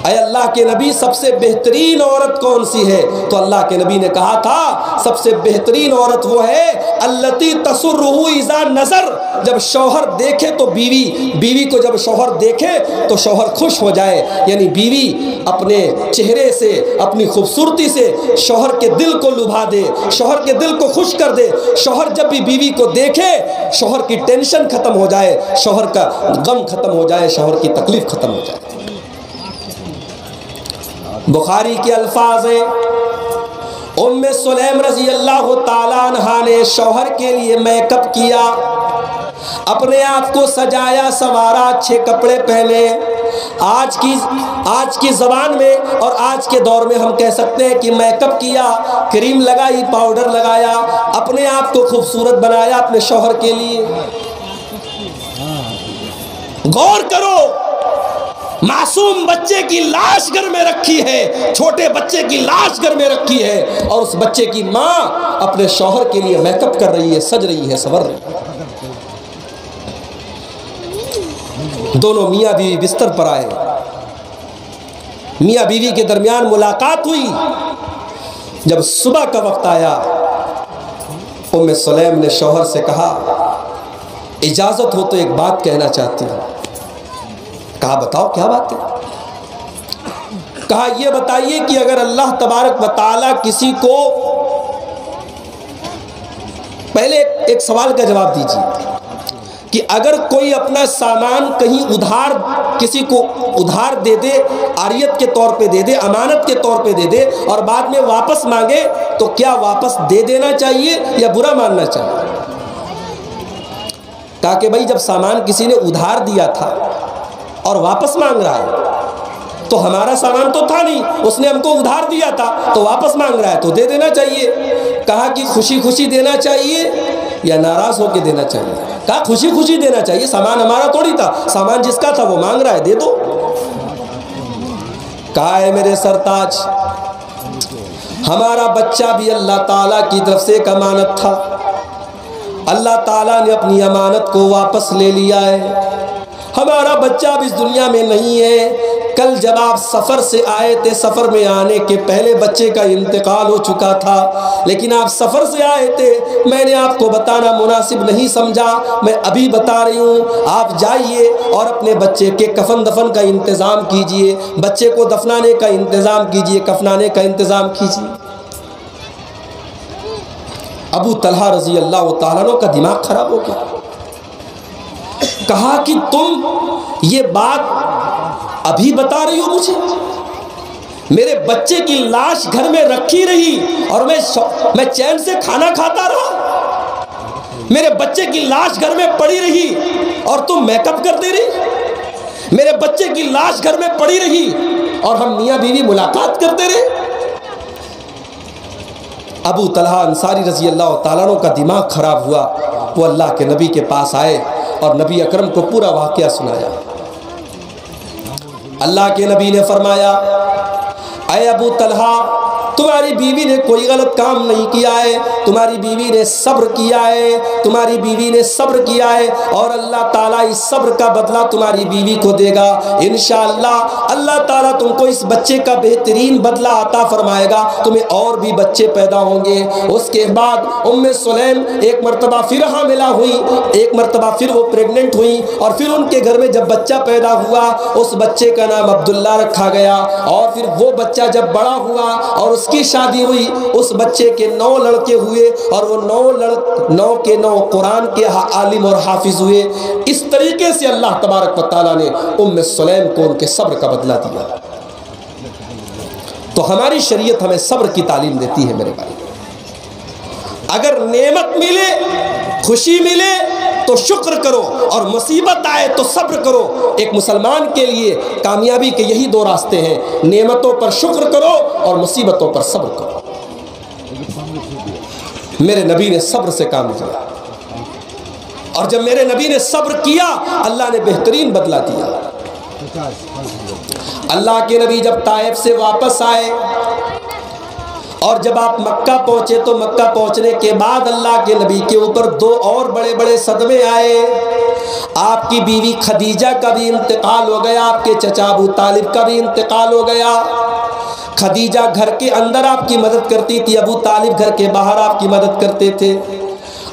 اے اللہ کے نبی سب سے بہترین عورت کون سی ہے، تو اللہ کے نبی نے کہا تھا سب سے بہترین عورت وہ ہے التی تسرہ اذا نظر، جب شوہر دیکھے تو بیوی کو جب شوہر دیکھے تو شوہر خوش ہو جائے، یعنی بیوی اپنے چہرے سے، اپنی خوبصورتی سے شوہر کے دل کو لبھا دے، شوہر کے دل کو خوش کر دے۔ شوہر جب بھی بیوی کو دیکھے شوہر کی ٹینشن ختم ہو جائے، شوہر کا غم ختم ہو جائے، شوہر کی تکلیف ختم ہو جائے۔ بخاری کے الفاظ ہیں، ام سلیم رضی اللہ تعالیٰ عنہ نے شوہر کے لیے میک اپ کیا، اپنے آپ کو سجایا سنوارا، اچھے کپڑے پہنے. آج کی زبان میں اور آج کے دور میں ہم کہہ سکتے ہیں کہ میک اپ کیا، کریم لگائی، پاؤڈر لگایا، اپنے آپ کو خوبصورت بنایا اپنے شوہر کے لیے. غور کرو، معصوم بچے کی لاش گھر میں رکھی ہے، چھوٹے بچے کی لاش گھر میں رکھی ہے، اور اس بچے کی ماں اپنے شوہر کے لیے میک اپ کر رہی ہے، سج رہی ہے، سنور رہی ہے. دونوں میاں بیوی بستر پر آئے، میاں بیوی کے درمیان ملاقات ہوئی. جب صبح کا وقت آیا، ام سلیم نے شوہر سے کہا اجازت ہو تو ایک بات کہنا چاہتی ہوں. کہا بتاؤ کیا بات ہے؟ کہا یہ بتائیے کہ اگر اللہ تبارک و تعالی کسی کو، پہلے ایک سوال کا جواب دیجیے کہ اگر کوئی اپنا سامان کہیں ادھار کسی کو ادھار دے دے، عاریت کے طور پہ دے دے، امانت کے طور پہ دے دے، اور بعد میں واپس مانگے تو کیا واپس دے دینا چاہیے یا برا ماننا چاہیے؟ کہا کہ بھائی جب سامان کسی نے ادھار دیا تھا اور واپس مانگ رہا ہے تو ہمارا سامان تو تھا نہیں، اس نے ہم کو ادھار دیا تھا تو واپس مانگ رہا ہے تو دے دینا چاہیے. کہا کہ خوشی خوشی دینا چاہیے یا ناراض ہو کے دینا چاہیے؟ کہا خوشی خوشی دینا چاہیے، سامان ہمارا تھوڑی تھا، سامان جس کا تھا وہ مانگ رہا ہے، دے دو. کہا ہے میرے سرتاج، ہمارا بچہ بھی اللہ تعالیٰ کی طرف سے ایک امانت تھا، اللہ تعالیٰ نے اپنی امانت کو واپس لے لیا ہے. ہمارا بچہ اب اس دنیا میں نہیں ہے. کل جب آپ سفر سے آئے تھے، سفر میں آنے کے پہلے بچے کا انتقال ہو چکا تھا، لیکن آپ سفر سے آئے تھے، میں نے آپ کو بتانا مناسب نہیں سمجھا، میں ابھی بتا رہی ہوں. آپ جائیے اور اپنے بچے کے کفن دفن کا انتظام کیجئے، بچے کو دفنانے کا انتظام کیجئے، کفنانے کا انتظام کیجئے. ابو طلحہ رضی اللہ تعالیٰ عنہ کا دماغ خراب ہو گیا. کہا کہ تم یہ بات ابھی بتا رہی ہو مجھے؟ میرے بچے کی لاش گھر میں رکھی رہی اور میں چین سے کھانا کھاتا رہا؟ میرے بچے کی لاش گھر میں پڑی رہی اور تم میک اپ کرتے رہی؟ میرے بچے کی لاش گھر میں پڑی رہی اور ہم میاں بیوی ملاقات کرتے رہے؟ ابو طلحہ انصاری رضی اللہ تعالیٰ عنہ کا دماغ خراب ہوا. وہ اللہ کے نبی کے پاس آئے اور نبی اکرم کو پورا واقعہ سنایا. اللہ کے نبی نے فرمایا اے ابو طلحہ، تمہاری بیوی نے کوئی غلط کام نہیں کیا ہے، تمہاری بیوی نے صبر کیا ہے، تمہاری بیوی نے صبر کیا ہے، اور اللہ تعالیٰ اس صبر کا بدلہ تمہاری بیوی کو دے گا. انشاءاللہ اللہ تعالیٰ تم کو اس بچے کا بہترین بدلہ عطا فرمائے گا، تمہیں اور بھی بچے پیدا ہوں گے. اس کے بعد ام سلیم ایک مرتبہ پھر حاملہ ہوئی، ایک مرتبہ پھر وہ پریگننٹ ہوئی، اور پھر ان کے گھر میں جب بچہ پیدا ہوا اس بچے کا نام عبداللہ رکھا گیا. اور پھر وہ بچہ جب بڑا ہوا اور اس کی شادی ہوئی، اس بچے کے 9 لڑکے ہوئے، اور وہ 9 کے 9 قرآن کے عالم اور حافظ ہوئے. اس طریقے سے اللہ تبارک و تعالیٰ نے ام سلیم کو ان کے صبر کا بدلہ دیا. تو ہماری شریعت ہمیں صبر کی تعلیم دیتی ہے میرے بھائی. اگر نعمت ملے، خوشی ملے تو شکر کرو، اور مصیبت آئے تو صبر کرو. ایک مسلمان کے لیے کامیابی کے یہی 2 راستے ہیں، نعمتوں پر شکر کرو اور مصیبتوں پر صبر کرو. میرے نبی نے صبر سے کام لیا، اور جب میرے نبی نے صبر کیا اللہ نے بہترین بدلہ دیا. اللہ کے نبی جب طائف سے واپس آئے اور جب آپ مکہ پہنچے تو مکہ پہنچنے کے بعد اللہ کے نبی کے اوپر 2 اور بڑے بڑے صدمے آئے. آپ کی بیوی خدیجہ کا بھی انتقال ہو گیا، آپ کے چچا ابو طالب کا بھی انتقال ہو گیا. خدیجہ گھر کے اندر آپ کی مدد کرتی تھی، ابو طالب گھر کے باہر آپ کی مدد کرتے تھے.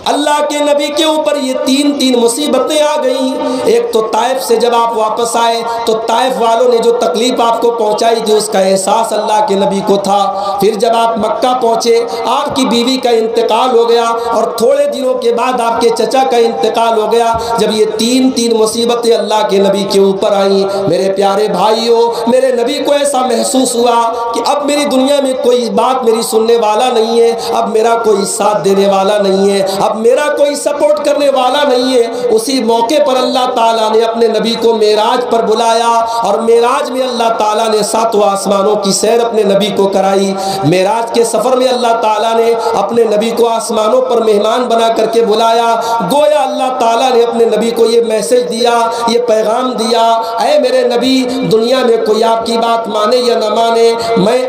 اللہ کے نبی کے اوپر یہ 3 مصیبتیں آ گئیں. ایک تو طائف سے جب آپ واپس آئے تو طائف والوں نے جو تکلیف آپ کو پہنچائی تھی اس کا احساس اللہ کے نبی کو تھا. پھر جب آپ مکہ پہنچے آپ کی بیوی کا انتقال ہو گیا، اور تھوڑے دنوں کے بعد آپ کے چچا کا انتقال ہو گیا. جب یہ 3 مصیبتیں اللہ کے نبی کے اوپر آئیں، میرے پیارے بھائیوں، میرے نبی کو ایسا محسوس ہوا کہ اب میری دنیا میں کوئی بات میری سننے والا نہیں ہے، اب میرا کوئی ساتھ دینے والا نہیں ہے، اب اب میرا کوئی سپورٹ کرنے والا نہیں ہے۔ اسی موقع پر اللہ تعالیٰ نے اپنے نبی کو معراج پر بلایا، اور معراج میں اللہ تعالیٰ نے 7 آسمانوں کی سیر اپنے نبی کو کرائی۔ معراج کے سفر میں اللہ تعالیٰ نے اپنے نبی کو آسمانوں پر مہمان بنا کر کے بلایا۔ گویا اللہ تعالیٰ نے اپنے نبی کو یہ میسج دیا، یہ پیغام دیا، اے میرے نبی، دنیا میں کوئی آپ کی بات مانے یا نہ مانے، میں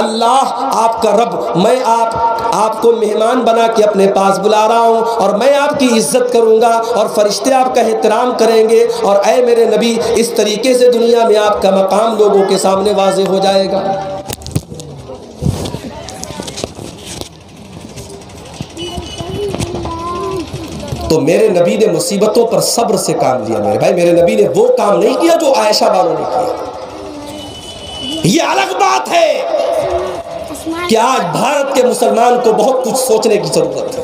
اللہ آپ کا رب، میں آپ کو مہمان بنا کے اپنے پاس بلا رہا ہوں، اور میں آپ کی عزت کروں گا، اور فرشتے آپ کا احترام کریں گے، اور اے میرے نبی، اس طریقے سے دنیا میں آپ کا مقام لوگوں کے سامنے واضح ہو جائے گا۔ تو میرے نبی نے مصیبتوں پر صبر سے کام لیا۔ میرے بھائی، میرے نبی نے وہ کام نہیں کیا جو عائشہ والوں نے کیا۔ یہ الگ بات ہے کہ آج بھارت کے مسلمان کو بہت کچھ سوچنے کی ضرورت ہے۔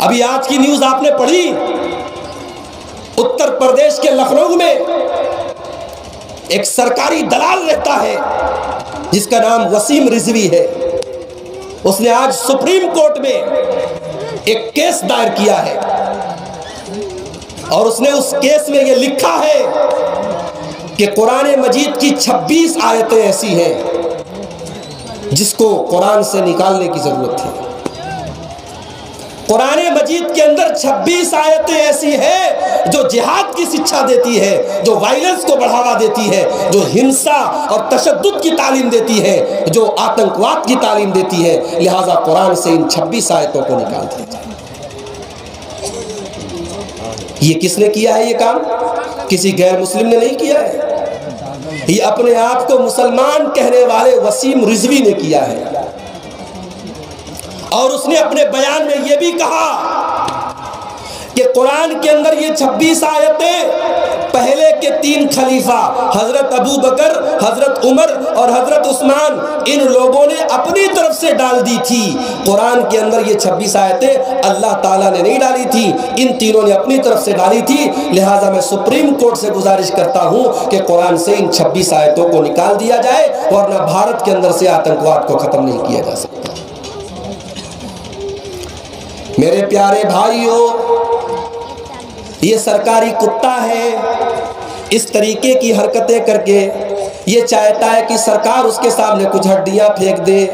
ابھی آج کی نیوز آپ نے پڑھی، اتر پردیش کے لکھنؤ میں ایک سرکاری دلال رہتا ہے جس کا نام وسیم رضوی ہے۔ اس نے آج سپریم کورٹ میں ایک کیس دائر کیا ہے، اور اس نے اس کیس میں یہ لکھا ہے کہ قرآن مجید کی 26 آیتیں ایسی ہیں جس کو قرآن سے نکالنے کی ضرورت ہے۔ قرآن مجید کے اندر 26 آیتیں ایسی ہیں جو جہاد کی شکشا دیتی ہے، جو وائلنس کو بڑھاوا دیتی ہے، جو ہنسا اور تشدد کی تعلیم دیتی ہے، جو آتنکواد کی تعلیم دیتی ہے۔ لہٰذا قرآن سے ان 26 آیتوں کو نکال دیا جائے۔ یہ کس نے کیا ہے یہ کام؟ کسی غیر مسلم نے نہیں کیا ہے، یہ اپنے آپ کو مسلمان کہنے والے وسیم رضوی نے کیا ہے۔ اور اس نے اپنے بیان میں یہ بھی کہا کہ قرآن کے اندر یہ 26 آیتیں پہلے کے 3 خلیفہ حضرت ابو بکر، حضرت عمر اور حضرت عثمان، ان لوگوں نے اپنی طرف سے ڈال دی تھی۔ قرآن کے اندر یہ 26 آیتیں اللہ تعالیٰ نے نہیں ڈالی تھی، ان تینوں نے اپنی طرف سے ڈالی تھی۔ لہٰذا میں سپریم کورٹ سے گزارش کرتا ہوں کہ قرآن سے ان 26 آیتوں کو نکال دیا جائے، ورنہ بھارت کے اندر سے آتنکواد کو ختم نہیں کیا جا سکتا۔ میرے پیارے بھائیوں، یہ سرکاری کتا ہے، اس طریقے کی حرکتیں کر کے یہ چاہتا ہے کہ سرکار اس کے سامنے کچھ ہڈیاں پھینک دے،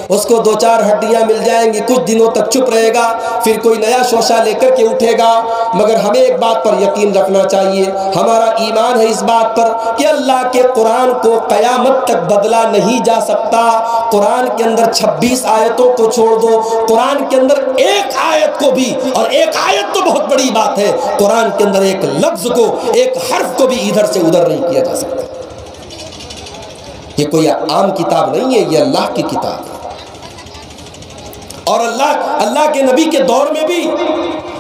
اس کو 2-4 ہڈیاں مل جائیں گی، کچھ دنوں تک چپ رہے گا، پھر کوئی نیا شوشہ لے کر کے اٹھے گا۔ مگر ہمیں ایک بات پر یقین رکھنا چاہیے، ہمارا ایمان ہے اس بات پر کہ اللہ کے قرآن کو قیامت تک بدلا نہیں جا سکتا۔ قرآن کے اندر 26 آیتوں کو چھوڑ دو، قرآن کے اندر ایک آیت کو بھی، اور ایک آیت تو بہت بڑی بات ہے، قرآن کے اندر ایک لفظ کو، ایک حرف کو بھی ادھر سے ادھر نہیں کیا جا سکتا۔ یہ کوئی عام کتاب نہیں ہے، یہ اللہ کی کتاب ہے۔ اور اللہ کے نبی کے دور میں بھی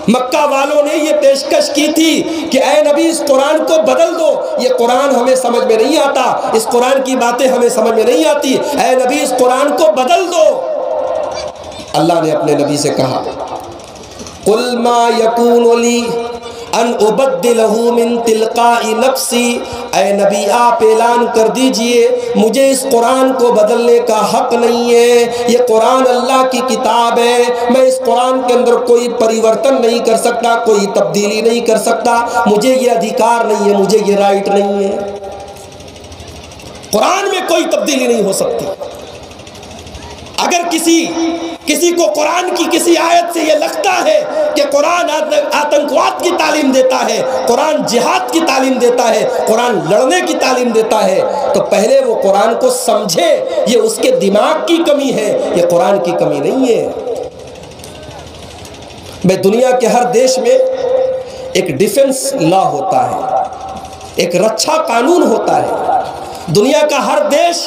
مکہ والوں نے یہ پیشکش کی تھی کہ اے نبی، اس قرآن کو بدل دو، یہ قرآن ہمیں سمجھ میں نہیں آتا، اس قرآن کی باتیں ہمیں سمجھ میں نہیں آتی، اے نبی اس قرآن کو بدل دو۔ اللہ نے اپنے نبی سے کہا، قُلْ مَا يَكُونُ لِي ان ابدلہ من تلقاء نفسی، اے نبی آپ اعلان کر دیجئے مجھے اس قرآن کو بدلنے کا حق نہیں ہے، یہ قرآن اللہ کی کتاب ہے، میں اس قرآن کے اندر کوئی پریورتن نہیں کر سکتا، کوئی تبدیلی نہیں کر سکتا، مجھے یہ ادھیکار نہیں ہے، مجھے یہ رائٹ نہیں ہے۔ قرآن میں کوئی تبدیلی نہیں ہو سکتی۔ اگر کسی کو قرآن کی کسی آیت سے یہ لگتا ہے کہ قرآن آتنکواد کی تعلیم دیتا ہے، قرآن جہاد کی تعلیم دیتا ہے، قرآن لڑنے کی تعلیم دیتا ہے، تو پہلے وہ قرآن کو سمجھے، یہ اس کے دماغ کی کمی ہے، یہ قرآن کی کمی نہیں ہے۔ میں دنیا کے ہر دیش میں ایک ڈیفنس لا ہوتا ہے، ایک رکشا قانون ہوتا ہے۔ دنیا کا ہر دیش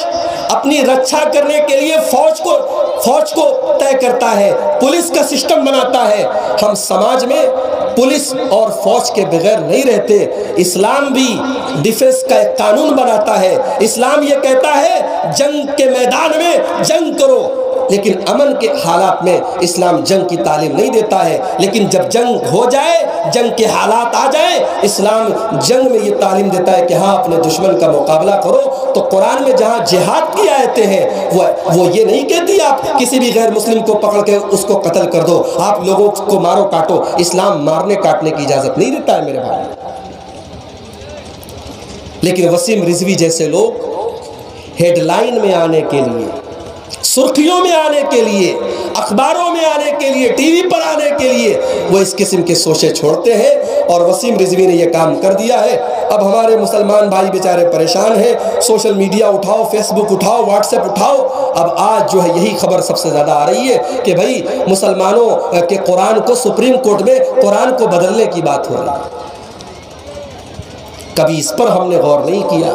اپنی رکشا کرنے کے لیے فوج کو طے کرتا ہے، پولیس کا سسٹم بناتا ہے۔ ہم سماج میں پولیس اور فوج کے بغیر نہیں رہتے۔ اسلام بھی ڈیفنس کا ایک قانون بناتا ہے۔ اسلام یہ کہتا ہے جنگ کے میدان میں جنگ کرو، لیکن امن کے حالات میں اسلام جنگ کی تعلیم نہیں دیتا ہے، لیکن جب جنگ ہو جائے، جنگ کے حالات آ جائیں، اسلام جنگ میں یہ تعلیم دیتا ہے کہ ہاں اپنے دشمن کا مقابلہ کرو۔ تو قرآن میں جہاں جہاد کی آیتیں ہیں وہ یہ نہیں کہتی آپ کسی بھی غیر مسلم کو پکڑ کے اس کو قتل کر دو، آپ لوگوں کو مارو کاٹو۔ اسلام مارنے کاٹنے کی اجازت نہیں دیتا ہے میرے بھائی۔ لیکن وسیم رضوی جیسے لوگ ہیڈ لائن میں آنے کے لیے، سرخیوں میں آنے کے لیے، اخباروں میں آنے کے لیے، ٹی وی پر آنے کے لیے وہ اس قسم کے سوچے چھوڑتے ہیں، اور وسیم رضوی نے یہ کام کر دیا ہے۔ اب ہمارے مسلمان بھائی بیچارے پریشان ہیں، سوشل میڈیا اٹھاؤ، فیس بک اٹھاؤ، واٹس ایپ اٹھاؤ۔ اب آج جو ہے یہی خبر سب سے زیادہ آ رہی ہے کہ بھائی مسلمانوں کے قرآن کو سپریم کورٹ میں قرآن کو بدلنے کی بات ہو رہی ہے۔ کبھی اس پر ہم نے غور نہیں کیا۔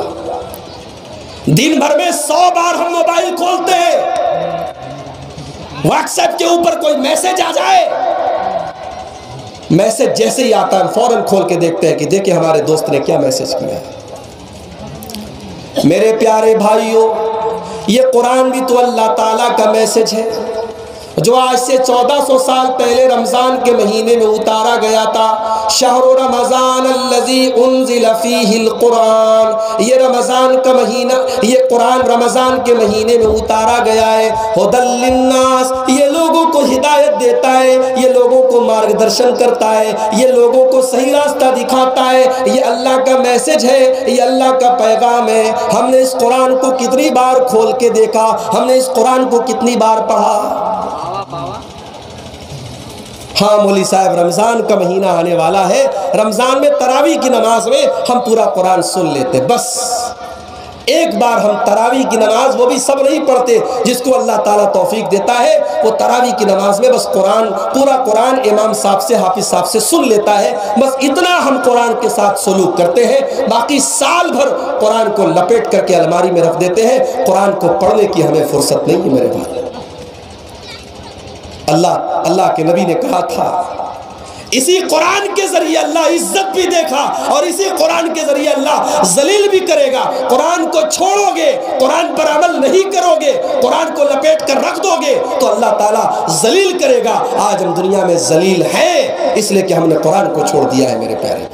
دن بھر میں 100 بار ہم موبائل کھولتے ہیں، واٹس ایپ کے اوپر کوئی میسج آ جائے، میسج جیسے ہی آتا ہے فوراً کھول کے دیکھتے ہیں کہ دیکھیں ہمارے دوست نے کیا میسج کیا ہے۔ میرے پیارے بھائیوں، یہ قرآن بھی تو اللہ تعالیٰ کا میسج ہے جو آج سے 1400 سال پہلے رمضان کے مہینے میں اتارا گیا تھا۔ شہر رمضان الذی انزل فیہ القرآن، یہ رمضان کا مہینہ، یہ قرآن رمضان کے مہینے میں اتارا گیا ہے۔ ھدی للناس، یہ لوگوں کو ہدایت دیتا ہے، یہ لوگوں کو مارگدرشن کرتا ہے، یہ لوگوں کو صحیح راستہ دکھاتا ہے۔ یہ اللہ کا میسج ہے، یہ اللہ کا پیغام ہے۔ ہم نے اس قرآن کو کتنی بار کھول کے دیکھا، ہم نے اس قرآن کو کتنی بار پڑھا۔ ہاں مولوی صاحب رمضان کا مہینہ آنے والا ہے، رمضان میں تراویح کی نماز میں ہم پورا قرآن سن لیتے، بس ایک بار ہم تراویح کی نماز، وہ بھی سب نہیں پڑھتے، جس کو اللہ تعالیٰ توفیق دیتا ہے وہ تراویح کی نماز میں بس قرآن، پورا قرآن امام صاحب سے، حافظ صاحب سے سن لیتا ہے، بس اتنا ہم قرآن کے ساتھ سلوک کرتے ہیں۔ باقی سال بھر قرآن کو لپیٹ کر کے الماری میں رکھ دیتے ہیں، قرآن کو پڑھنے کی ہمیں فرصت نہیں ہے میرے بھائی۔ اللہ کے نبی نے کہا تھا اسی قرآن کے ذریعے اللہ عزت بھی دیکھا اور اسی قرآن کے ذریعے اللہ ذلیل بھی کرے گا۔ قرآن کو چھوڑو گے، قرآن پر عمل نہیں کرو گے، قرآن کو لپیٹ کر رکھ دو گے تو اللہ تعالیٰ ذلیل کرے گا۔ آج ہم دنیا میں ذلیل ہیں اس لیے کہ ہم نے قرآن کو چھوڑ دیا ہے میرے پیارے۔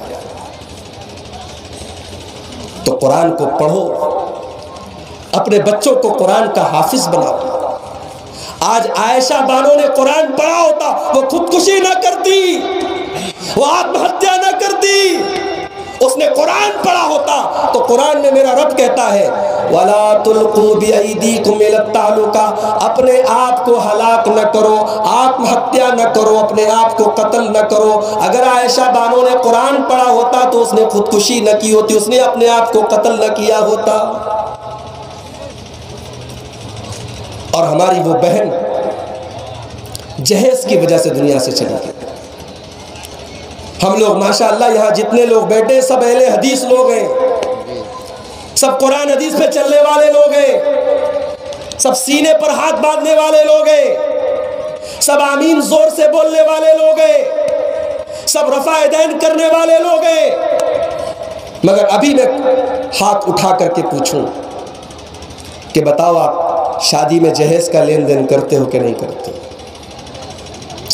تو قرآن کو پڑھو، اپنے بچوں کو قرآن کا حافظ بناؤ۔ آج عائشہ بانو نے قرآن پڑھا ہوتا وہ خودکشی نہ کرتی، وہ آتم ہتیا نہ کرتی۔ اس نے قرآن پڑھا ہوتا تو قرآن میں میرا رب کہتا ہے وَلَا تُلْقُوا بِأَيْدِيكُمْ إِلَى التَّهْلُكَةِ، اپنے آپ کو ہلاک نہ کرو، آتم ہتیا نہ کرو، اپنے آپ کو قتل نہ کرو۔ اگر عائشہ بانو نے قرآن پڑھا ہوتا تو اس نے خودکشی نہ کی ہوتی، اس نے اپنے آپ کو قتل نہ کیا ہوتا۔ اور ہماری وہ بہن جہیز کی وجہ سے دنیا سے چلی گئی۔ ہم لوگ ماشاءاللہ یہاں جتنے لوگ بیٹھے سب اہل حدیث لوگ ہیں، سب قرآن حدیث پہ چلنے والے لوگ ہیں، سب سینے پر ہاتھ باندھنے والے لوگ ہیں، سب آمین زور سے بولنے والے لوگ ہیں، سب رفع یدین کرنے والے لوگ ہیں۔ مگر ابھی میں ہاتھ اٹھا کر کے پوچھوں کہ بتاؤ آپ شادی میں جہیز کا لین دین کرتے ہو کہ نہیں کرتے؟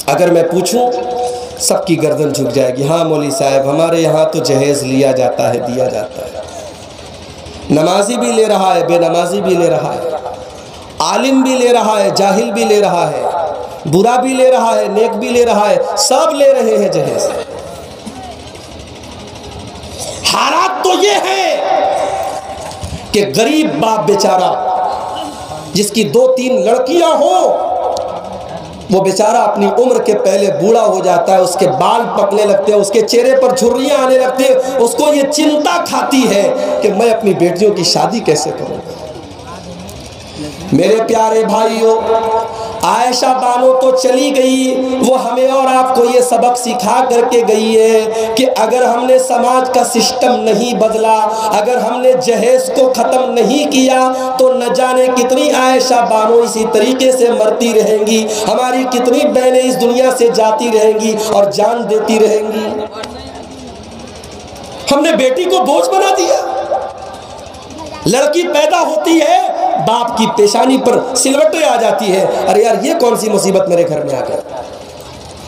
اگر میں پوچھوں سب کی گردن جھک جائے گی، ہاں مولوی صاحب ہمارے یہاں تو جہیز لیا جاتا ہے، دیا جاتا ہے۔ نمازی بھی لے رہا ہے، بے نمازی بھی لے رہا ہے، عالم بھی لے رہا ہے، جاہل بھی لے رہا ہے، برا بھی لے رہا ہے، نیک بھی لے رہا ہے، سب لے رہے ہیں جہیز۔ حالات تو یہ ہے کہ غریب باپ بیچارہ جس کی 2-3 لڑکیاں ہوں وہ بیچارہ اپنی عمر کے پہلے بوڑھا ہو جاتا ہے، اس کے بال پکنے لگتے ہیں، اس کے چہرے پر جھریاں آنے لگتی ہیں، اس کو یہ چنتا کھاتی ہے کہ میں اپنی بیٹیوں کی شادی کیسے کروں۔ میرے پیارے بھائیوں، عائشہ بانو تو چلی گئی، وہ ہمیں اور آپ کو یہ سبق سکھا کر کے گئی ہے کہ اگر ہم نے سماج کا سسٹم نہیں بدلا، اگر ہم نے جہیز کو ختم نہیں کیا تو نہ جانے کتنی عائشہ بانو اسی طریقے سے مرتی رہیں گی، ہماری کتنی بہنیں اس دنیا سے جاتی رہیں گی اور جان دیتی رہیں گی۔ ہم نے بیٹی کو بوجھ بنا دیا، لڑکی پیدا ہوتی ہے باپ کی پیشانی پر سلوٹیں آ جاتی ہے، ارے یار یہ کون سی مصیبت میرے گھر میں آ گئی،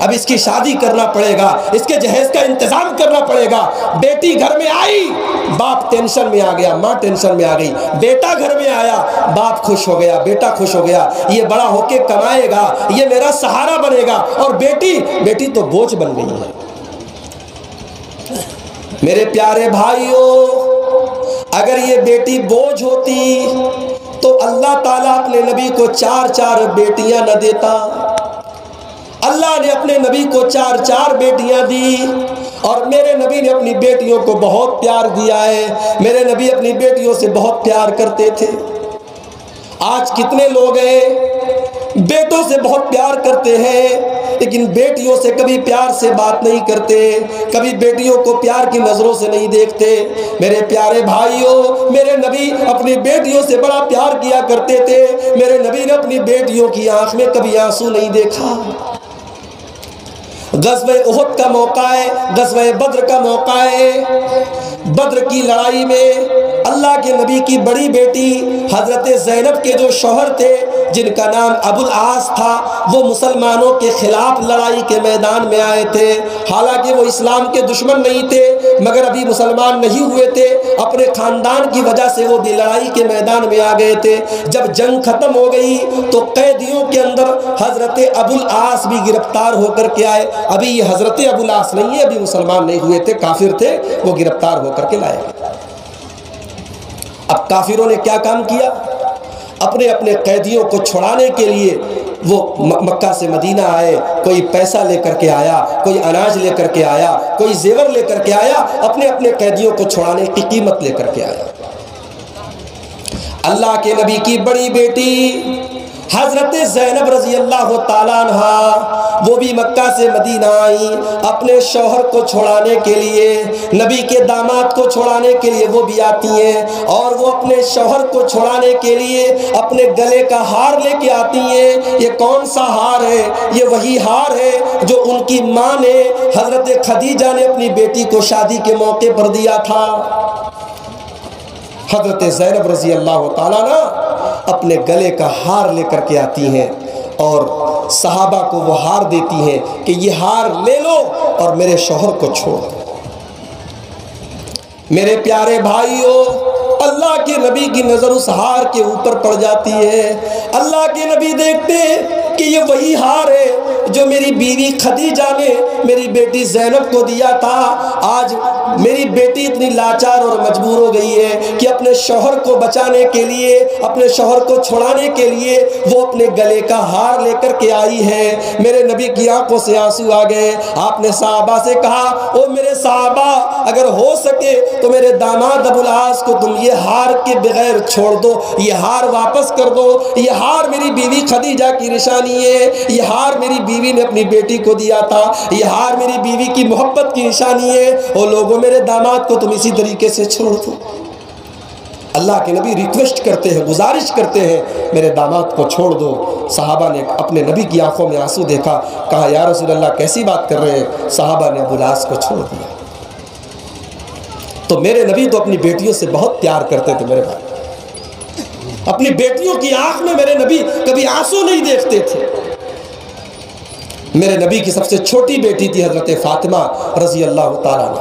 اب اس کی شادی کرنا پڑے گا، اس کے جہیز کا انتظام کرنا پڑے گا۔ بیٹی گھر میں آئی، باپ ٹینشن میں آ گیا، ماں ٹینشن میں آ گئی۔ بیٹا گھر میں آیا، باپ خوش ہو گیا، بیٹا خوش ہو گیا، یہ بڑا ہو کے کمائے گا، یہ میرا سہارا بنے گا۔ اور بیٹی تو بوجھ بن گئی ہے۔ میرے پیارے بھائیوں، اگر یہ بیٹی بوجھ ہوتی تو اللہ تعالیٰ اپنے نبی کو 4 بیٹیاں نہ دیتا۔ اللہ نے اپنے نبی کو 4 بیٹیاں دی، اور میرے نبی نے اپنی بیٹیوں کو بہت پیار دیا ہے۔ میرے نبی اپنی بیٹیوں سے بہت پیار کرتے تھے۔ آج کتنے لوگ ہیں بیٹوں سے بہت پیار کرتے ہیں لیکن بیٹیوں سے کبھی پیار سے بات نہیں کرتے، کبھی بیٹیوں کو پیار کی نظروں سے نہیں دیکھتے۔ میرے پیارے بھائیوں، میرے نبی اپنی بیٹیوں سے بڑا پیار کیا کرتے تھے۔ میرے نبی نے اپنی بیٹیوں کی آنکھ میں کبھی آنسو نہیں دیکھا۔ غزوہ احد کا موقع ہے، غزوہ بدر کا موقع ہے۔ بدر کی لڑائی میں اللہ کے نبی کی بڑی بیٹی حضرت زینب کے جو شوہر تھے جن کا نام ابو العاص تھا، وہ مسلمانوں کے خلاف لڑائی کے میدان میں آئے تھے۔ حالانکہ وہ اسلام کے دشمن نہیں تھے مگر ابھی مسلمان نہیں ہوئے تھے، اپنے خاندان کی وجہ سے وہ بھی لڑائی کے میدان میں آ گئے تھے۔ جب جنگ ختم ہو گئی تو قیدیوں کے اندر حضرت ابو العاص بھی گرفتار ہو کر کے آئے۔ ابھی یہ حضرت ابو العاص نہیں ہے، ابھی مسلمان نہیں ہوئے تھے، کافر تھے، وہ گرفتار ہو کر کے لائے۔ اب کافروں نے کیا کام کیا؟ اپنے اپنے قیدیوں کو چھڑانے کے لیے وہ مکہ سے مدینہ آئے، کوئی پیسہ لے کر کے آیا، کوئی اناج لے کر کے آیا، کوئی زیور لے کر کے آیا، اپنے اپنے قیدیوں کو چھڑانے کی قیمت لے کر کے آیا۔ اللہ کے نبی کی بڑی بیٹی حضرت زینب رضی اللہ تعالیٰ عنہ وہ بھی مکہ سے مدینہ آئی، اپنے شوہر کو چھوڑانے کے لیے، نبی کے داماد کو چھوڑانے کے لیے وہ بھی آتی ہیں، اور وہ اپنے شوہر کو چھوڑانے کے لیے اپنے گلے کا ہار لے کے آتی ہیں۔ یہ کون سا ہار ہے؟ یہ وہی ہار ہے جو ان کی ماں نے حضرت خدیجہ نے اپنی بیٹی کو شادی کے موقع پر دیا تھا۔ حضرت زینب رضی اللہ تعالیٰ عنہ اپنے گلے کا ہار لے کر کے آتی ہیں اور صحابہ کو وہ ہار دیتی ہیں کہ یہ ہار لے لو اور میرے شوہر کو چھوڑ دو۔ میرے پیارے بھائیوں، اللہ کے نبی کی نظر اس ہار کے اوپر پڑ جاتی ہے۔ اللہ کے نبی دیکھتے کہ یہ وہی ہار ہے جو میری بیوی خدیجہ نے میری بیٹی زینب کو دیا تھا۔ آج میری بیٹی اتنی لاچار اور مجبور ہو گئی ہے کہ اپنے شوہر کو بچانے کے لیے، اپنے شوہر کو چھڑانے کے لیے وہ اپنے گلے کا ہار لے کر کے آئی ہے۔ میرے نبی کی آنکھوں سے آنسو آ گئے۔ آپ نے صحابہ سے کہا، او میرے صحابہ، اگر ہو سکے تو میرے داماد ابو العاص کو تم یہ ہار کے بغیر چھوڑ دو، یہ ہار واپس کر دو۔ یہ ہار میری بیوی خدیجہ کی نشانی ہے، یہ ہار میری بیوی نے اپنی بیٹی کو دیا تھا، یہ ہار میری بیوی کی محبت کی نشانی ہے۔ اور لوگوں، میرے داماد کو تم اسی طریقے سے چھوڑ دو۔ اللہ کے نبی ریکویسٹ کرتے ہیں، گزارش کرتے ہیں، میرے داماد کو چھوڑ دو۔ صحابہ نے اپنے نبی کی آنکھوں میں آنسو دیکھا، کہا یا رسول اللہ کیسی بات کر رہے ہیں؟ صحابہ نے ابو العاص کو چھوڑ دیا۔ تو میرے نبی تو اپنی بیٹیوں سے بہت پیار کرتے تھے میرے بھائی، اپنی بیٹیوں کی آنکھ میں میرے نبی کبھی آنسو نہیں دیکھتے تھے۔ میرے نبی کی سب سے چھوٹی بیٹی تھی حضرت فاطمہ رضی اللہ تعالیٰ عنہ۔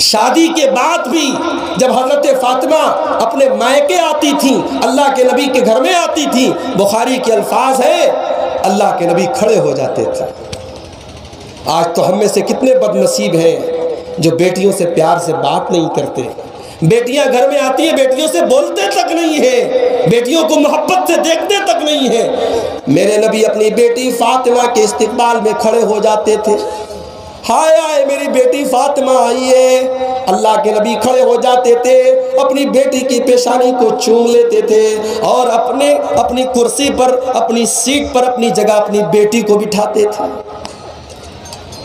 شادی کے بعد بھی جب حضرت فاطمہ اپنے مائکے آتی تھیں، اللہ کے نبی کے گھر میں آتی تھیں، بخاری کے الفاظ ہے اللہ کے نبی کھڑے ہو جاتے تھے۔ آج تو ہم میں سے کتنے بد نصیب ہیں جو بیٹیوں سے پیار سے بات نہیں کرتے۔ بیٹیاں گھر میں آتی ہیں، بیٹیوں سے بولتے تک نہیں ہیں، بیٹیوں کو محبت سے دیکھتے تک نہیں ہیں۔ میرے نبی اپنی بیٹی فاطمہ کے استقبال میں کھڑے ہو جاتے تھے۔ ہائے ہائے میری بیٹی فاطمہ آئی ہے، اللہ کے نبی کھڑے ہو جاتے تھے، اپنی بیٹی کی پیشانی کو چوم لیتے تھے اور اپنی کرسی پر، اپنی سیٹ پر اپنی جگہ اپنی بیٹی کو بٹھاتے تھے۔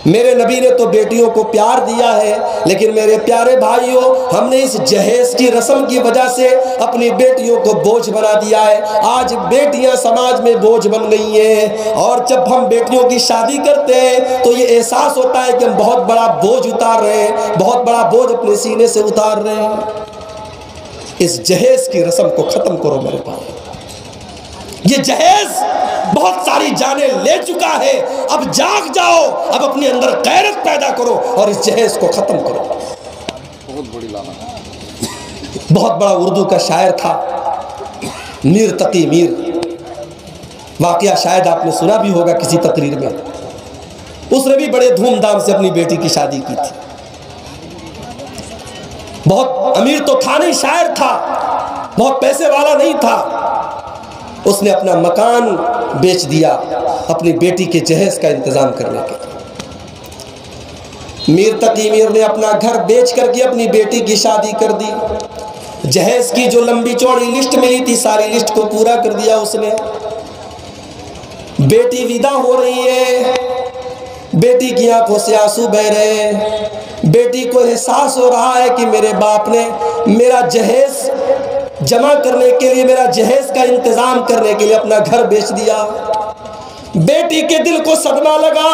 میرے نبی نے تو بیٹیوں کو پیار دیا ہے، لیکن میرے پیارے بھائیوں، ہم نے اس جہیز کی رسم کی وجہ سے اپنی بیٹیوں کو بوجھ بنا دیا ہے۔ آج بیٹیاں سماج میں بوجھ بن گئی ہیں، اور جب ہم بیٹیوں کی شادی کرتے ہیں تو یہ احساس ہوتا ہے کہ ہم بہت بڑا بوجھ اتار رہے ہیں، بہت بڑا بوجھ اپنے سینے سے اتار رہے ہیں۔ اس جہیز کی رسم کو ختم کرو میرے بھائی. یہ جہیز بہت ساری جانیں لے چکا ہے. اب جاگ جاؤ, اب اپنے اندر غیرت پیدا کرو اور اس جہیز کو ختم کرو.
بہت بڑی لعنت.
بہت بڑا اردو کا شاعر تھا میر تقی میر. واقعہ شاید آپ نے سنا بھی ہوگا کسی تقریر میں. اس نے بھی بڑے دھوم دھام سے اپنی بیٹی کی شادی کی تھی. بہت امیر تو تھا نہیں, شاعر تھا, بہت پیسے والا نہیں تھا. اس نے اپنا مکان بیچ دیا اپنی بیٹی کے جہیز کا انتظام کرنے کے. میر تقی میر نے اپنا گھر بیچ کر کے اپنی بیٹی کی شادی کر دی. جہیز کی جو لمبی چوڑی لسٹ ملی تھی ساری لسٹ کو پورا کر دیا اس نے. بیٹی ودا ہو رہی ہے, بیٹی کی آنکھوں سے آنسو بہ رہے ہیں. بیٹی کو احساس ہو رہا ہے کہ میرے باپ نے میرا جہیز جمع کرنے کے لیے, میرا جہیز کا انتظام کرنے کے لیے اپنا گھر بیچ دیا. بیٹی کے دل کو صدمہ لگا,